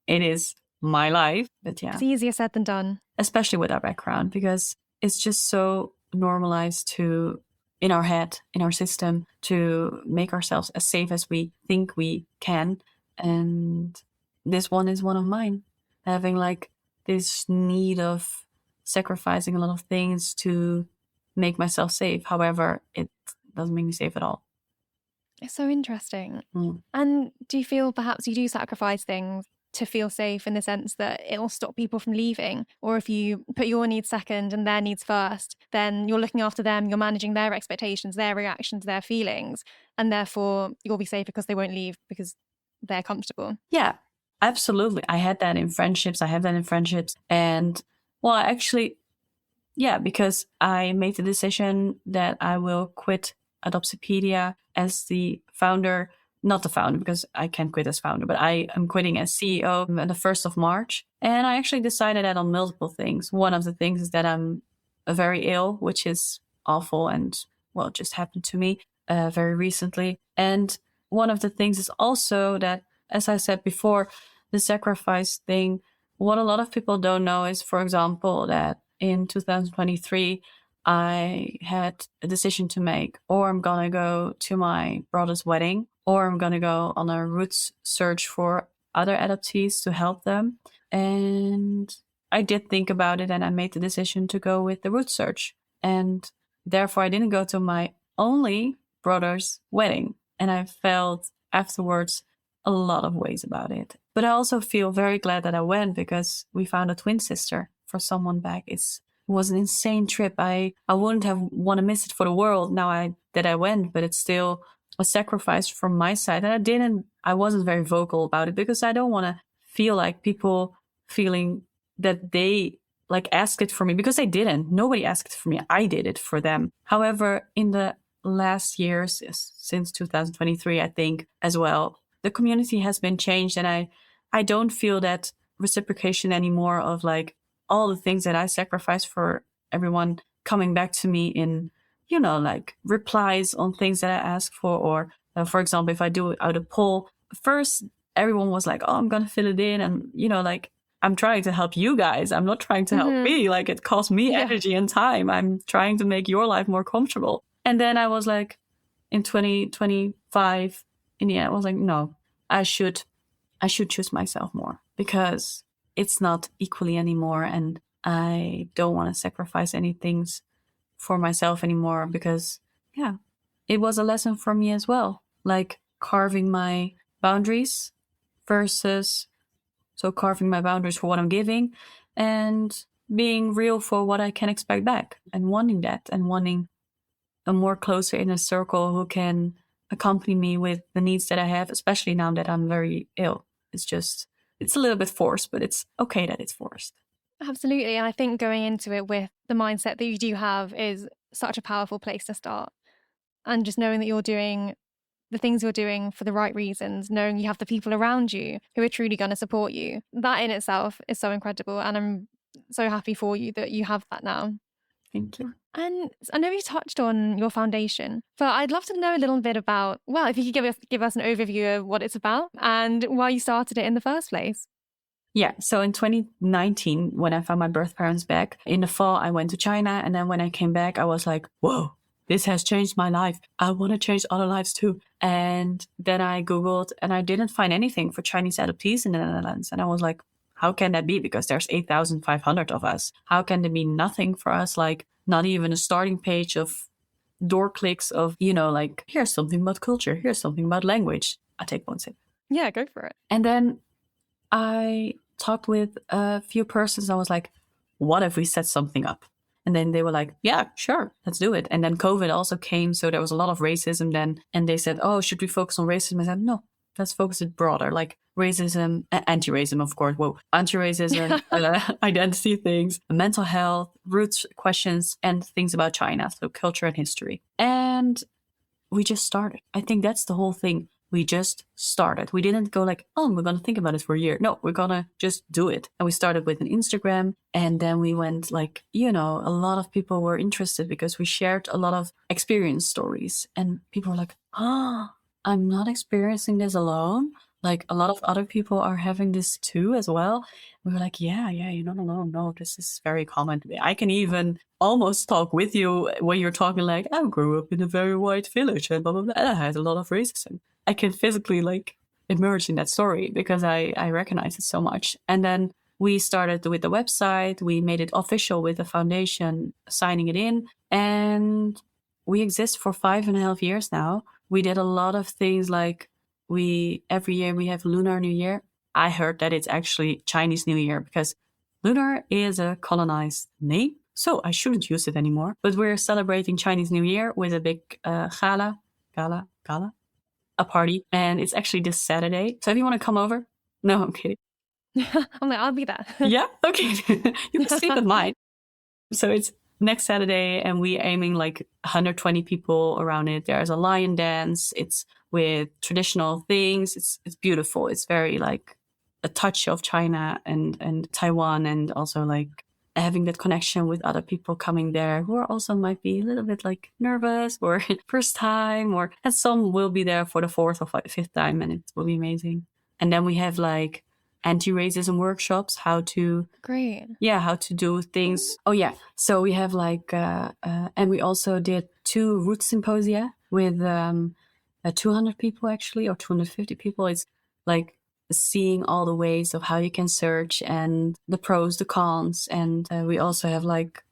is my life. But it's easier said than done. Especially with our background, because it's just so normalized to, in our head, in our system, to make ourselves as safe as we think we can. And this one is one of mine. Having like this need of sacrificing a lot of things to make myself safe. However, it doesn't make me safe at all. It's so interesting. And do you feel perhaps you do sacrifice things to feel safe, in the sense that it'll stop people from leaving? Or if you put your needs second and their needs first, then you're looking after them, you're managing their expectations, their reactions, their feelings, and therefore you'll be safe because they won't leave because they're comfortable. Yeah, absolutely. I had that in friendships. I have that in friendships. And well, actually, because I made the decision that I will quit Adoptopedia as the founder. Not the founder, because I can't quit as founder, but I am quitting as CEO on the 1st of March. And I actually decided that on multiple things. One of the things is that I'm very ill, which is awful, and well, it just happened to me very recently. And one of the things is also that, as I said before, the sacrifice thing, what a lot of people don't know is, for example, that in 2023, I had a decision to make, or I'm going to go to my brother's wedding, or I'm going to go on a roots search for other adoptees to help them. And I did think about it, and I made the decision to go with the roots search. And therefore, I didn't go to my only brother's wedding. And I felt afterwards a lot of ways about it. But I also feel very glad that I went, because we found a twin sister for someone back. It was an insane trip. I wouldn't have want to miss it for the world now that I went, but it's still a sacrifice from my side. And I wasn't very vocal about it, because I don't want to feel like people feeling that they like asked it for me, because they didn't. Nobody asked it for me. I did it for them. However, in the last years, since 2023, I think as well, the community has been changed, and I don't feel that reciprocation anymore of like, all the things that I sacrificed for everyone coming back to me in, like replies on things that I ask for. Or for example, if I do out a poll, first everyone was like, oh, I'm going to fill it in. And, like, I'm trying to help you guys. I'm not trying to help me. Like, it costs me energy and time. I'm trying to make your life more comfortable. And then I was like, in 2025, in the end, I was like, no, I should choose myself more, because it's not equally anymore. And I don't want to sacrifice any things for myself anymore, because, it was a lesson for me as well. Like carving my boundaries versus, so carving my boundaries for what I'm giving and being real for what I can expect back, and wanting that, and wanting a more closer inner circle who can accompany me with the needs that I have, especially now that I'm very ill. It's a little bit forced, but it's okay that it's forced. Absolutely. And I think going into it with the mindset that you do have is such a powerful place to start. And just knowing that you're doing the things you're doing for the right reasons, knowing you have the people around you who are truly going to support you, that in itself is so incredible. And I'm so happy for you that you have that now. Thank you. And I know you touched on your foundation, but I'd love to know a little bit about, well, if you could give us an overview of what it's about and why you started it in the first place. Yeah, so in 2019, when I found my birth parents back, in the fall, I went to China. And then when I came back, I was like, whoa, this has changed my life. I want to change other lives too. And then I Googled and I didn't find anything for Chinese adoptees in the Netherlands. And I was like, how can that be? Because there's 8,500 of us. How can there be nothing for us? Like not even a starting page of door clicks of, like, here's something about culture. Here's something about language. I take one sip. Yeah, go for it. And then I talked with a few persons. I was like, what if we set something up? And then they were like, yeah, sure, let's do it. And then COVID also came. So there was a lot of racism then. And they said, oh, should we focus on racism? I said, no, let's focus it broader. Like racism, anti-racism, of course. Whoa, anti-racism, identity things, mental health, roots questions, and things about China. So culture and history. And we just started. I think that's the whole thing. We just started. We didn't go like, oh, we're going to think about it for a year. No, we're going to just do it. And we started with an Instagram. And then we went like, a lot of people were interested because we shared a lot of experience stories. And people were like, I'm not experiencing this alone. Like a lot of other people are having this too as well. We were like, yeah, you're not alone. No, this is very common. I can even almost talk with you when you're talking like, I grew up in a very white village and blah, blah, blah. And I had a lot of racism. I can physically like emerge in that story because I recognize it so much. And then we started with the website. We made it official with the foundation, signing it in. And we exist for 5.5 years now. We did a lot of things like every year we have Lunar New Year. I heard that it's actually Chinese New Year because Lunar is a colonized name. So I shouldn't use it anymore. But we're celebrating Chinese New Year with a big gala, a party. And it's actually this Saturday. So if you want to come over. No, I'm kidding. I'm like, I'll be there. Yeah? Okay. You can sleep at mine. So it's next Saturday and we're aiming like 120 people around it. There's a lion dance. It's with traditional things. It's beautiful. It's very like a touch of China and Taiwan, and also like having that connection with other people coming there who are also might be a little bit like nervous or first time, and some will be there for the 4th or 5th time, and it will be amazing. And then we have like anti-racism workshops, how to do things. Oh yeah. So we have like, and we also did 2 root symposia with 200 people actually, or 250 people. It's like seeing all the ways of how you can search and the pros, the cons. And we also have like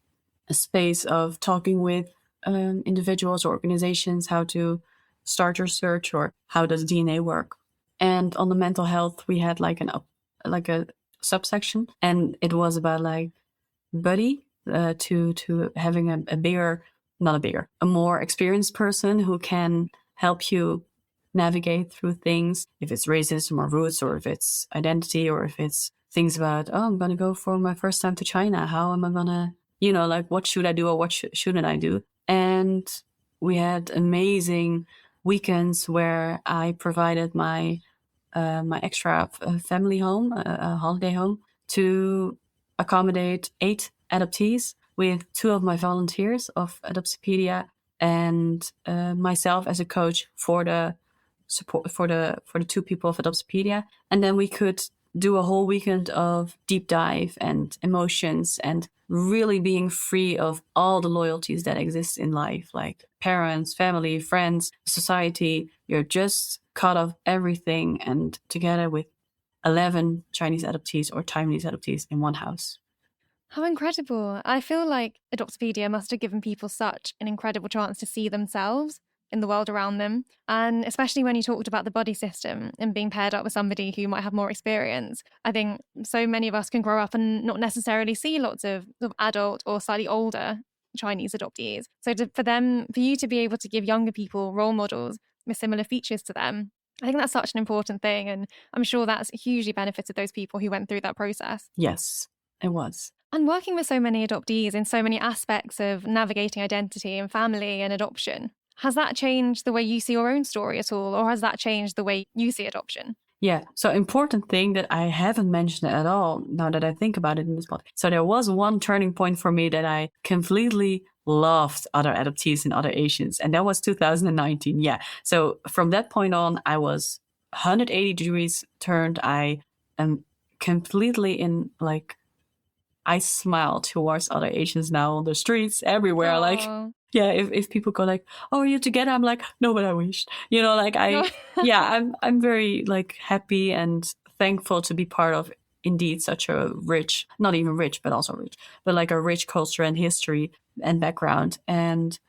a space of talking with individuals or organizations, how to start your search or how does DNA work. And on the mental health, we had like a subsection, and it was about like buddy to having a more experienced person who can help you navigate through things, if it's racism or roots, or if it's identity, or if it's things about, oh, I'm going to go for my first time to China. How am I going to, like what should I do or what shouldn't I do? And we had amazing weekends where I provided my extra family home, a holiday home, to accommodate 8 adoptees with 2 of my volunteers of Adoptopedia and myself as a coach for the support for the 2 people of Adoptopedia. And then we could do a whole weekend of deep dive and emotions and really being free of all the loyalties that exist in life, like parents, family, friends, society. You're just cut off everything, and together with 11 Chinese adoptees or Taiwanese adoptees in one house. How incredible. I feel like Adoptopedia must have given people such an incredible chance to see themselves in the world around them. And especially when you talked about the buddy system and being paired up with somebody who might have more experience. I think so many of us can grow up and not necessarily see lots of adult or slightly older Chinese adoptees. So for you to be able to give younger people role models with similar features to them, I think that's such an important thing. And I'm sure that's hugely benefited those people who went through that process. Yes, it was. And working with so many adoptees in so many aspects of navigating identity and family and adoption, has that changed the way you see your own story at all? Or has that changed the way you see adoption? Yeah, so important thing that I haven't mentioned at all now that I think about it in this podcast. So there was one turning point for me that I completely loved other adoptees and other Asians. And that was 2019. Yeah. So from that point on, I was 180 degrees turned. I am completely in I smile towards other Asians now on the streets everywhere. Aww. Like, yeah, if people go like, "Oh, are you together?" I'm like, "No, but I wish." I'm very happy and thankful to be part of indeed such a rich, not even rich, but also rich, but like a rich culture and history and background. And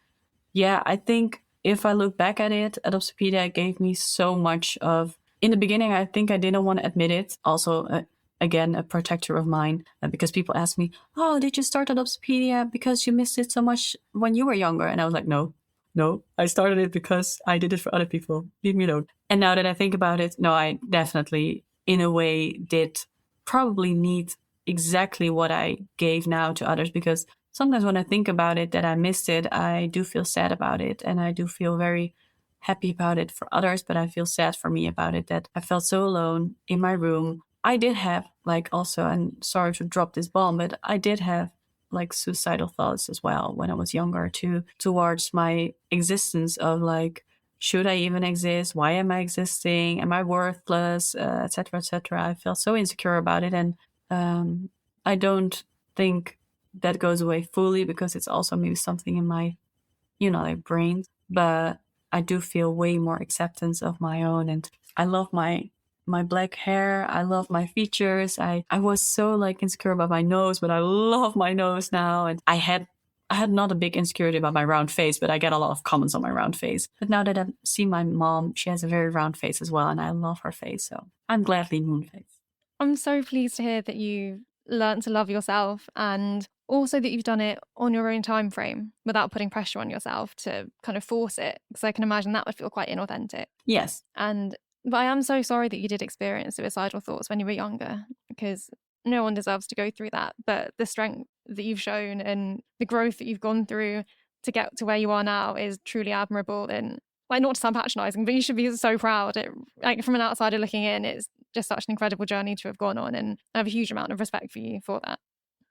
yeah, I think if I look back at it, Adoptopedia gave me so much of. In the beginning, I think I didn't want to admit it. Also, again, a protector of mine, because people ask me, "Oh, did you start Adoptopedia because you missed it so much when you were younger?" And I was like, no, I started it because I did it for other people. Leave me alone. And now that I think about it, no, I definitely, in a way, did probably need exactly what I gave now to others, because sometimes when I think about it, that I missed it, I do feel sad about it. And I do feel very happy about it for others, but I feel sad for me about it, that I felt so alone in my room. I did have also, and sorry to drop this bomb, but I did have suicidal thoughts as well when I was younger towards my existence of should I even exist? Why am I existing? Am I worthless? Etc. etc. I felt so insecure about it, and I don't think that goes away fully, because it's also maybe something in my, brain. But I do feel way more acceptance of my own, and I love my black hair. I love my features. I was so insecure about my nose, but I love my nose now. And I had not a big insecurity about my round face, but I get a lot of comments on my round face. But now that I see my mom, she has a very round face as well, and I love her face. So I'm gladly moon face. I'm so pleased to hear that you learned to love yourself, and also that you've done it on your own time frame without putting pressure on yourself to kind of force it, because I can imagine that would feel quite inauthentic. Yes. But I am so sorry that you did experience suicidal thoughts when you were younger, because no one deserves to go through that. But the strength that you've shown and the growth that you've gone through to get to where you are now is truly admirable. And not to sound patronizing, but you should be so proud. From an outsider looking in, it's just such an incredible journey to have gone on, and I have a huge amount of respect for you for that.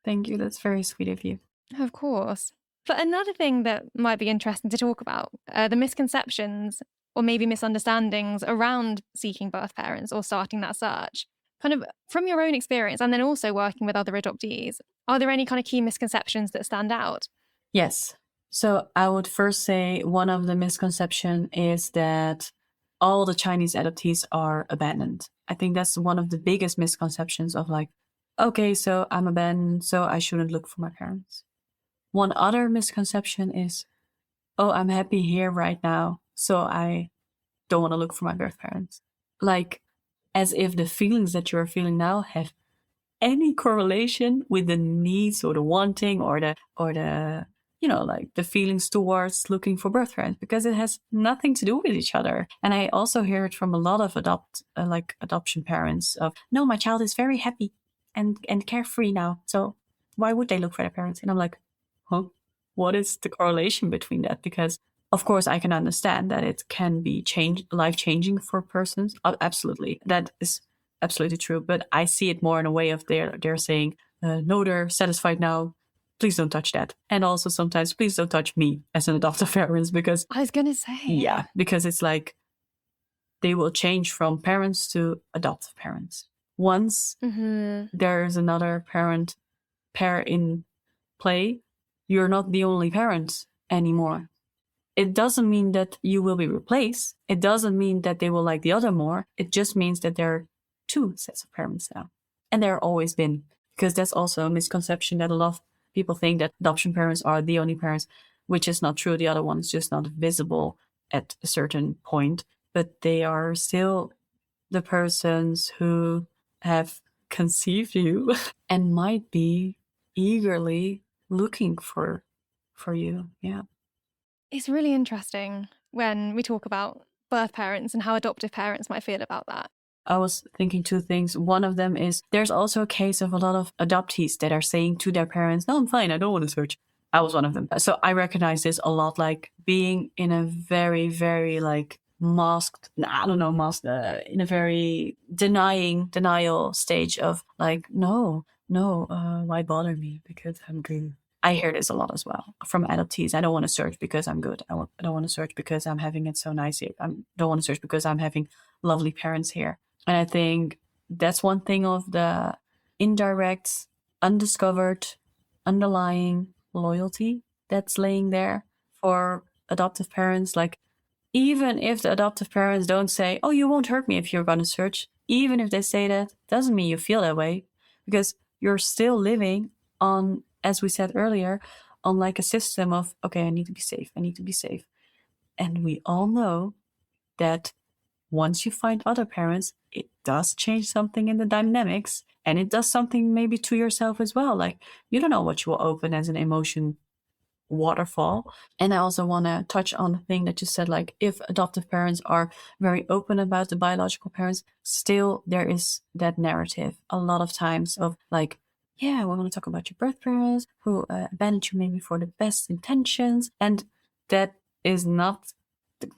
Thank you. That's very sweet of you. Of course. But another thing that might be interesting to talk about, the misconceptions or maybe misunderstandings around seeking birth parents or starting that search, kind of from your own experience and then also working with other adoptees. Are there any kind of key misconceptions that stand out? Yes. So I would first say one of the misconceptions is that all the Chinese adoptees are abandoned. I think that's one of the biggest misconceptions of okay, so I'm abandoned, so I shouldn't look for my parents. One other misconception is, oh, I'm happy here right now, so I don't want to look for my birth parents. As if the feelings that you're feeling now have any correlation with the needs or the wanting or the the feelings towards looking for birth parents, because it has nothing to do with each other. And I also hear it from a lot of adoption parents of, no, my child is very happy and carefree now, so why would they look for their parents? And I'm like, huh? What is the correlation between that? Because of course I can understand that it can be life-changing for persons. Absolutely. That is absolutely true. But I see it more in a way of they're saying, no, they're satisfied now. Please don't touch that. And also sometimes, please don't touch me as an adoptive parent, because I was going to say. yeah, because it's like they will change from parents to adoptive parents. Once there's another pair in play, you're not the only parent anymore. It doesn't mean that you will be replaced. It doesn't mean that they will like the other more. It just means that there are two sets of parents now. And there always been. Because that's also a misconception that a lot of people think that adoption parents are the only parents, which is not true. The other one is just not visible at a certain point. But they are still the persons who have conceived you and might be eagerly looking for you. Yeah. It's really interesting when we talk about birth parents and how adoptive parents might feel about that. I was thinking two things. One of them is there's also a case of a lot of adoptees that are saying to their parents, no, I'm fine, I don't want to search. I was one of them. So I recognize this a lot, like being in a very, very like masked, in a very denial stage of like, no, why bother me? Because I'm good. I hear this a lot as well from adoptees. I don't want to search because I'm good. I don't want to search because I'm having it so nice here. I don't want to search because I'm having lovely parents here. And I think that's one thing of the indirect, undiscovered, underlying loyalty that's laying there for adoptive parents. Like, even if the adoptive parents don't say, oh, you won't hurt me if you're going to search, even if they say that, doesn't mean you feel that way, because you're still living on, as we said earlier, on like a system of, okay, I need to be safe. And we all know that once you find other parents, it does change something in the dynamics, and it does something maybe to yourself as well. Like, you don't know what you will open as an emotion waterfall. And I also want to touch on the thing that you said, like, if adoptive parents are very open about the biological parents, still there is that narrative a lot of times of like, yeah, we want to talk about your birth parents who abandoned you maybe for the best intentions. And that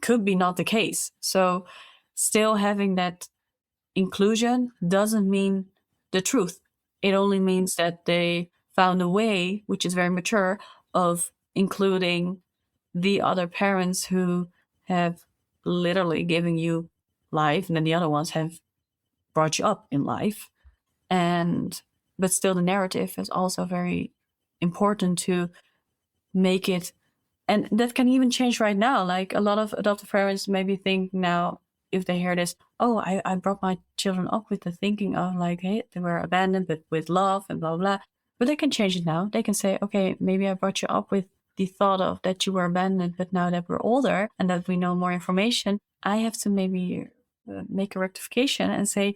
could be not the case. So still having that inclusion doesn't mean the truth. It only means that they found a way, which is very mature, of including the other parents who have literally given you life, and then the other ones have brought you up in life. But still the narrative is also very important to make it, and that can even change right now. Like, a lot of adoptive parents maybe think now, if they hear this, oh, I brought my children up with the thinking of like, hey, they were abandoned, but with love and blah, blah. But they can change it now. They can say, okay, maybe I brought you up with the thought of that you were abandoned, but now that we're older and that we know more information, I have to maybe make a rectification and say,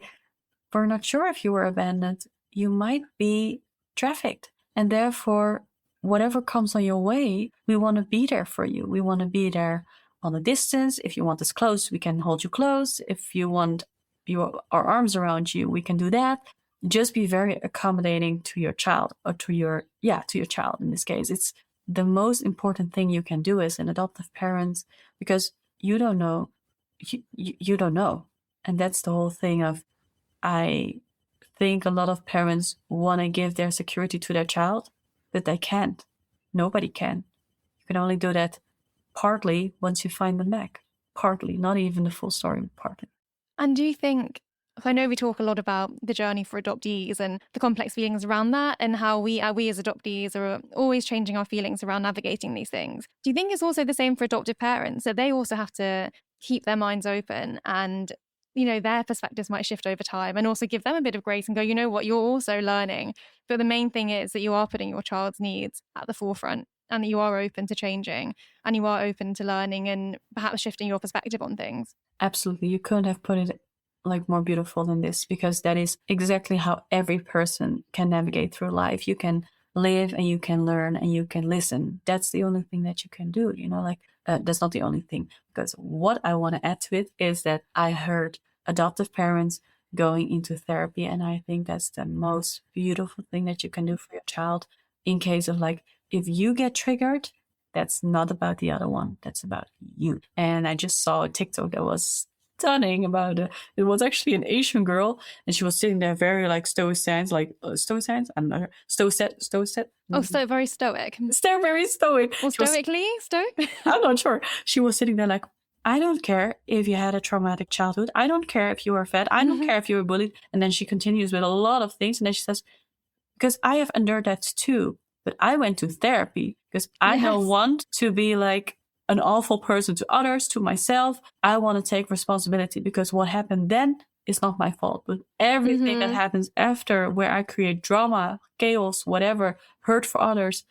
we're not sure if you were abandoned. You might be trafficked. And therefore, whatever comes on your way, we want to be there for you. We want to be there on a distance. If you want us close, we can hold you close. If you want our arms around you, we can do that. Just be very accommodating to your child, or to your child in this case. It's the most important thing you can do as an adoptive parent, because you don't know. You don't know. And that's the whole thing of, I think a lot of parents want to give their security to their child, but they can't. Nobody can. You can only do that partly once you find them back. Partly, not even the full story, but partly. And do you think, I know we talk a lot about the journey for adoptees and the complex feelings around that, and how we as adoptees are always changing our feelings around navigating these things. Do you think it's also the same for adoptive parents, that they also have to keep their minds open, and their perspectives might shift over time, and also give them a bit of grace and go, you know what, you're also learning. But the main thing is that you are putting your child's needs at the forefront, and that you are open to changing, and you are open to learning and perhaps shifting your perspective on things. Absolutely. You couldn't have put it like more beautiful than this, because that is exactly how every person can navigate through life. You can live and you can learn and you can listen. That's the only thing that you can do, that's not the only thing. Because what I want to add to it is that I heard adoptive parents going into therapy, and I think that's the most beautiful thing that you can do for your child, in case of like, if you get triggered, that's not about the other one, that's about you. And I just saw a TikTok that was stunning about it. It was actually an Asian girl, and she was sitting there very like stoicans, I'm not sure. Stoic. Oh, very stoic. Very stoic. Or stoically stoic? I'm not sure. She was sitting there like, I don't care if you had a traumatic childhood. I don't care if you were fat. I don't care if you were bullied. And then she continues with a lot of things. And then she says, because I have endured that too. But I went to therapy because I don't want to be like an awful person to others, to myself. I want to take responsibility because what happened then is not my fault. But everything that happens after, where I create drama, chaos, whatever, hurt for others,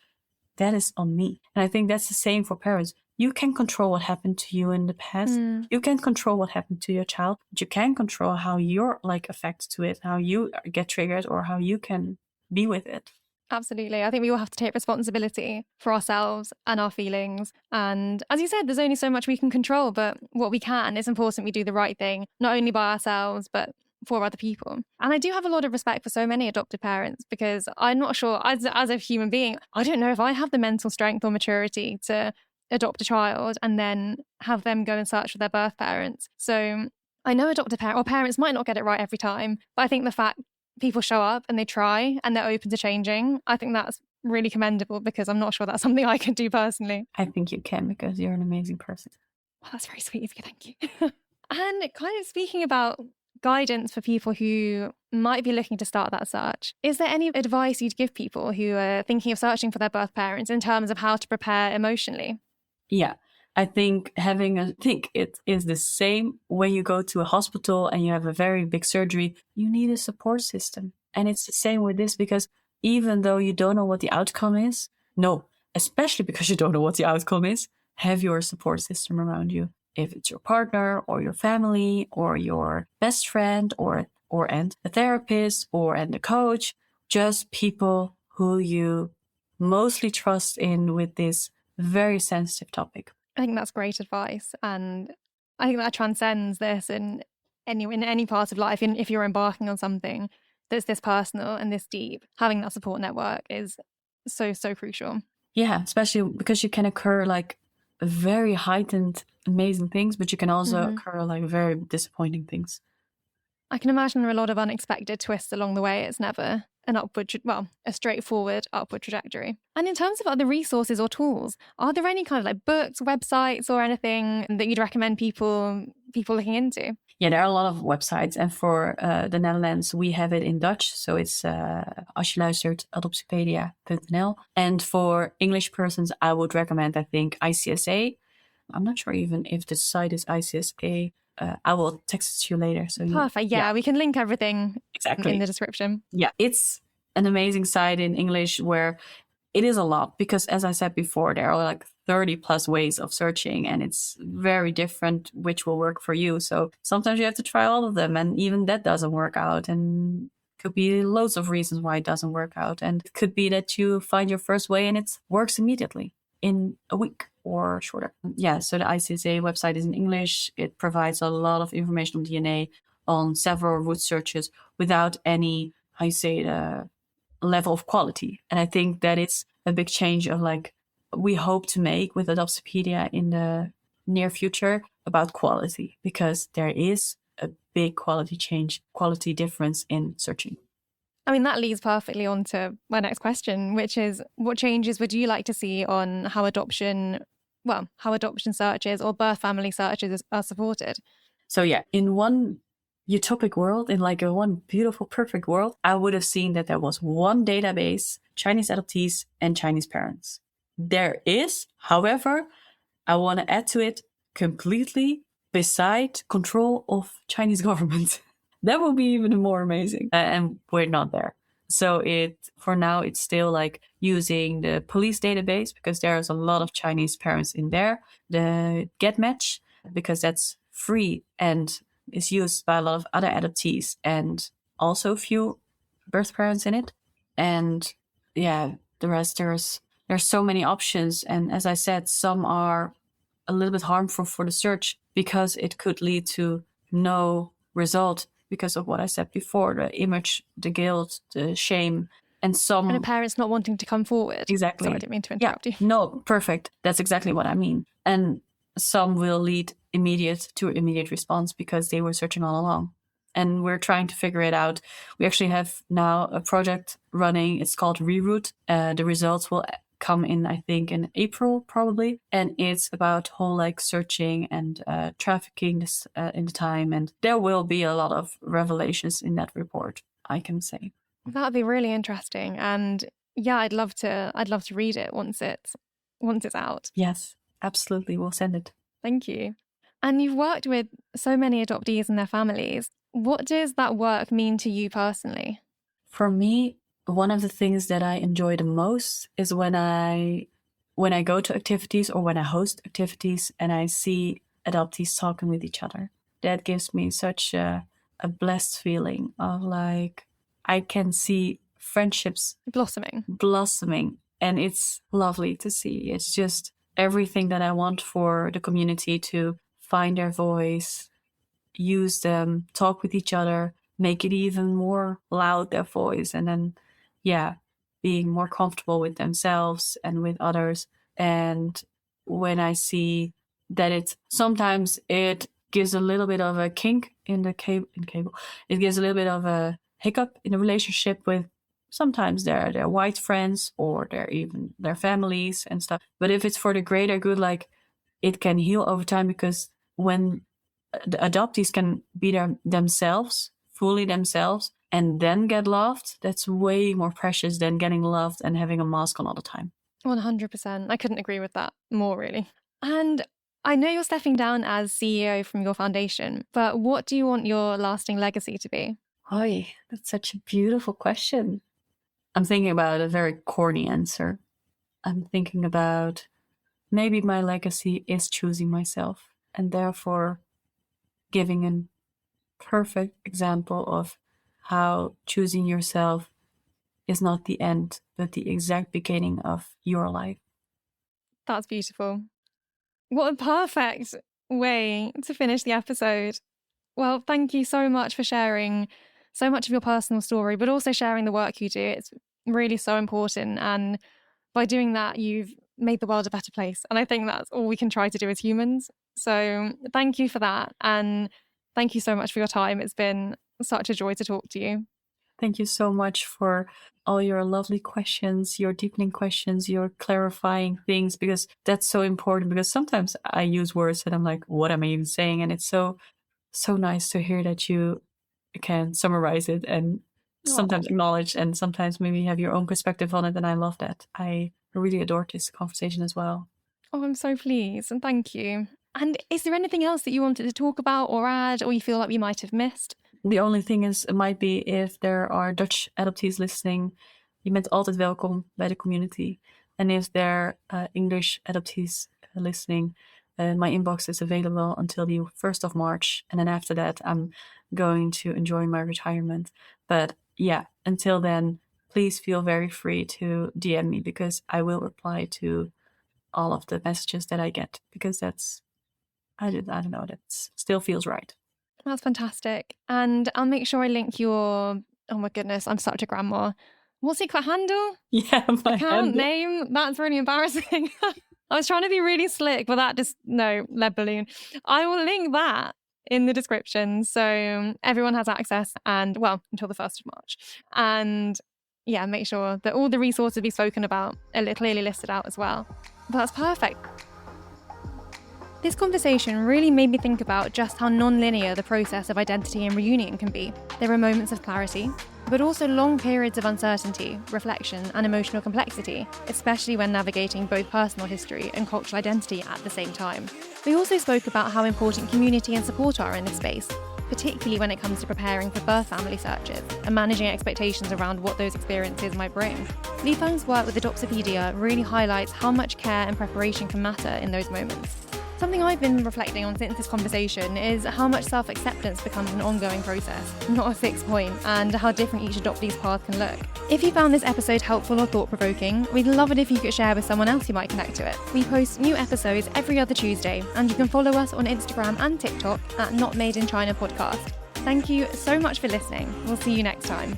that is on me. And I think that's the same for parents. You can control what happened to you in the past. You can control what happened to your child, but you can control how you're like affected to it, how you get triggered, or how you can be with it. Absolutely. I think we all have to take responsibility for ourselves and our feelings. And as you said, there's only so much we can control, but what we can, it's important we do the right thing, not only by ourselves, but for other people. And I do have a lot of respect for so many adopted parents, because I'm not sure, as a human being, I don't know if I have the mental strength or maturity to adopt a child and then have them go and search for their birth parents. So I know adopted parents might not get it right every time, but I think the fact people show up and they try and they're open to changing, I think that's really commendable, because I'm not sure that's something I could do personally. I think you can, because you're an amazing person. Well, that's very sweet of you. Thank you. And kind of speaking about guidance for people who might be looking to start that search, is there any advice you'd give people who are thinking of searching for their birth parents in terms of how to prepare emotionally? Yeah, I think it is the same when you go to a hospital and you have a very big surgery. You need a support system. And it's the same with this, because even though you don't know what the outcome is, especially because you don't know what the outcome is, have your support system around you. If it's your partner or your family or your best friend or a therapist and a coach, just people who you mostly trust in with this very sensitive topic. I think that's great advice. And I think that transcends this in any part of life. If you're embarking on something that's this personal and this deep, having that support network is so, so crucial. Yeah, especially because you can occur like very heightened, amazing things, but you can also occur like very disappointing things. I can imagine there are a lot of unexpected twists along the way. It's never a straightforward upward trajectory. And in terms of other resources or tools, are there any kind of like books, websites, or anything that you'd recommend people looking into? Yeah, there are a lot of websites. And for the Netherlands, we have it in Dutch. So it's als je luistert, adoptepedia.nl. And for English persons, I would recommend, I think, ICSA. I'm not sure even if the site is ICSA. I will text it to you later. So perfect. Yeah, we can link everything exactly in the description. Yeah, it's an amazing site in English where it is a lot, because as I said before, there are like 30 plus ways of searching, and it's very different which will work for you. So sometimes you have to try all of them, and even that doesn't work out. And could be loads of reasons why it doesn't work out. And it could be that you find your first way and it works immediately in a week or shorter. Yeah, so the ICSA website is in English. It provides a lot of information on DNA, on several root searches, without any, level of quality. And I think that it's a big change of like we hope to make with Adoptopedia in the near future about quality, because there is a big quality difference in searching. I mean, that leads perfectly on to my next question, which is what changes would you like to see on how adoption searches or birth family searches are supported? So yeah, in one utopic world, in like a one beautiful, perfect world, I would have seen that there was one database, Chinese adoptees and Chinese parents. There is, however, I want to add to it completely beside control of Chinese government. That would be even more amazing. And we're not there. So for now, it's still like using the police database, because there's a lot of Chinese parents in there. The GetMatch, because that's free and is used by a lot of other adoptees, and also a few birth parents in it. And yeah, the rest, there's so many options. And as I said, some are a little bit harmful for the search, because it could lead to no result because of what I said before, the image, the guilt, the shame, and a parent's not wanting to come forward. Exactly. Sorry, I didn't mean to interrupt you. No, perfect. That's exactly what I mean. And some will lead to immediate response because they were searching all along. And we're trying to figure it out. We actually have now a project running. It's called Reroute. The results will come in, I think, in April, probably. And it's about whole like searching and trafficking this, in the time. And there will be a lot of revelations in that report, I can say. That'd be really interesting. And yeah, I'd love to read it once it's out. Yes, absolutely. We'll send it. Thank you. And you've worked with so many adoptees and their families. What does that work mean to you personally? For me, one of the things that I enjoy the most is when I go to activities or when I host activities and I see adoptees talking with each other. That gives me such a blessed feeling of like I can see friendships blossoming, and it's lovely to see. It's just everything that I want for the community to find their voice, use them, talk with each other, make it even more loud, their voice, and then, being more comfortable with themselves and with others. And when I see that sometimes it gives a little bit of a kink in the cable, it gives a little bit of a hiccup in the relationship with sometimes their white friends or their families and stuff. But if it's for the greater good, like it can heal over time, because when the adoptees can be fully themselves, and then get loved, that's way more precious than getting loved and having a mask on all the time. 100%. I couldn't agree with that more, really. And I know you're stepping down as CEO from your foundation, but what do you want your lasting legacy to be? Oy, that's such a beautiful question. I'm thinking about a very corny answer. I'm thinking about maybe my legacy is choosing myself, and therefore giving a perfect example of how choosing yourself is not the end, but the exact beginning of your life. That's beautiful. What a perfect way to finish the episode. Well, thank you so much for sharing so much of your personal story, but also sharing the work you do. It's really so important. And by doing that, you've made the world a better place. And I think that's all we can try to do as humans. So thank you for that. And thank you so much for your time. It's been such a joy to talk to you. Thank you so much for all your lovely questions, your deepening questions, your clarifying things, because that's so important. Because sometimes I use words and I'm like, what am I even saying? And it's so nice to hear that you can summarize it and sometimes acknowledge, and sometimes maybe have your own perspective on it. And I love that. I really adore this conversation as well. Oh, I'm so pleased. And thank you. And is there anything else that you wanted to talk about or add, or you feel like we might have missed? The only thing is, it might be if there are Dutch adoptees listening, je bent altijd welkom bij de community. And if there are English adoptees listening, my inbox is available until the 1st of March. And then after that, I'm going to enjoy my retirement. But yeah, until then, please feel very free to DM me, because I will reply to all of the messages that I get, because I don't know, that still feels right. That's fantastic. And I'll make sure I link your, oh my goodness, I'm such a grandma. What's it called? Handle? Yeah, my account name? That's really embarrassing. I was trying to be really slick, but lead balloon. I will link that in the description so everyone has access, and until the 1st of March. And yeah, make sure that all the resources we've spoken about are clearly listed out as well. But that's perfect. This conversation really made me think about just how non-linear the process of identity and reunion can be. There are moments of clarity, but also long periods of uncertainty, reflection, and emotional complexity, especially when navigating both personal history and cultural identity at the same time. We also spoke about how important community and support are in this space, particularly when it comes to preparing for birth family searches and managing expectations around what those experiences might bring. Lifang's work with Adoptopedia really highlights how much care and preparation can matter in those moments. Something I've been reflecting on since this conversation is how much self-acceptance becomes an ongoing process, not a fixed point, and how different each adoptee's path can look. If you found this episode helpful or thought-provoking, we'd love it if you could share with someone else who might connect to it. We post new episodes every other Tuesday, and you can follow us on Instagram and TikTok at Not Made in China Podcast. Thank you so much for listening. We'll see you next time.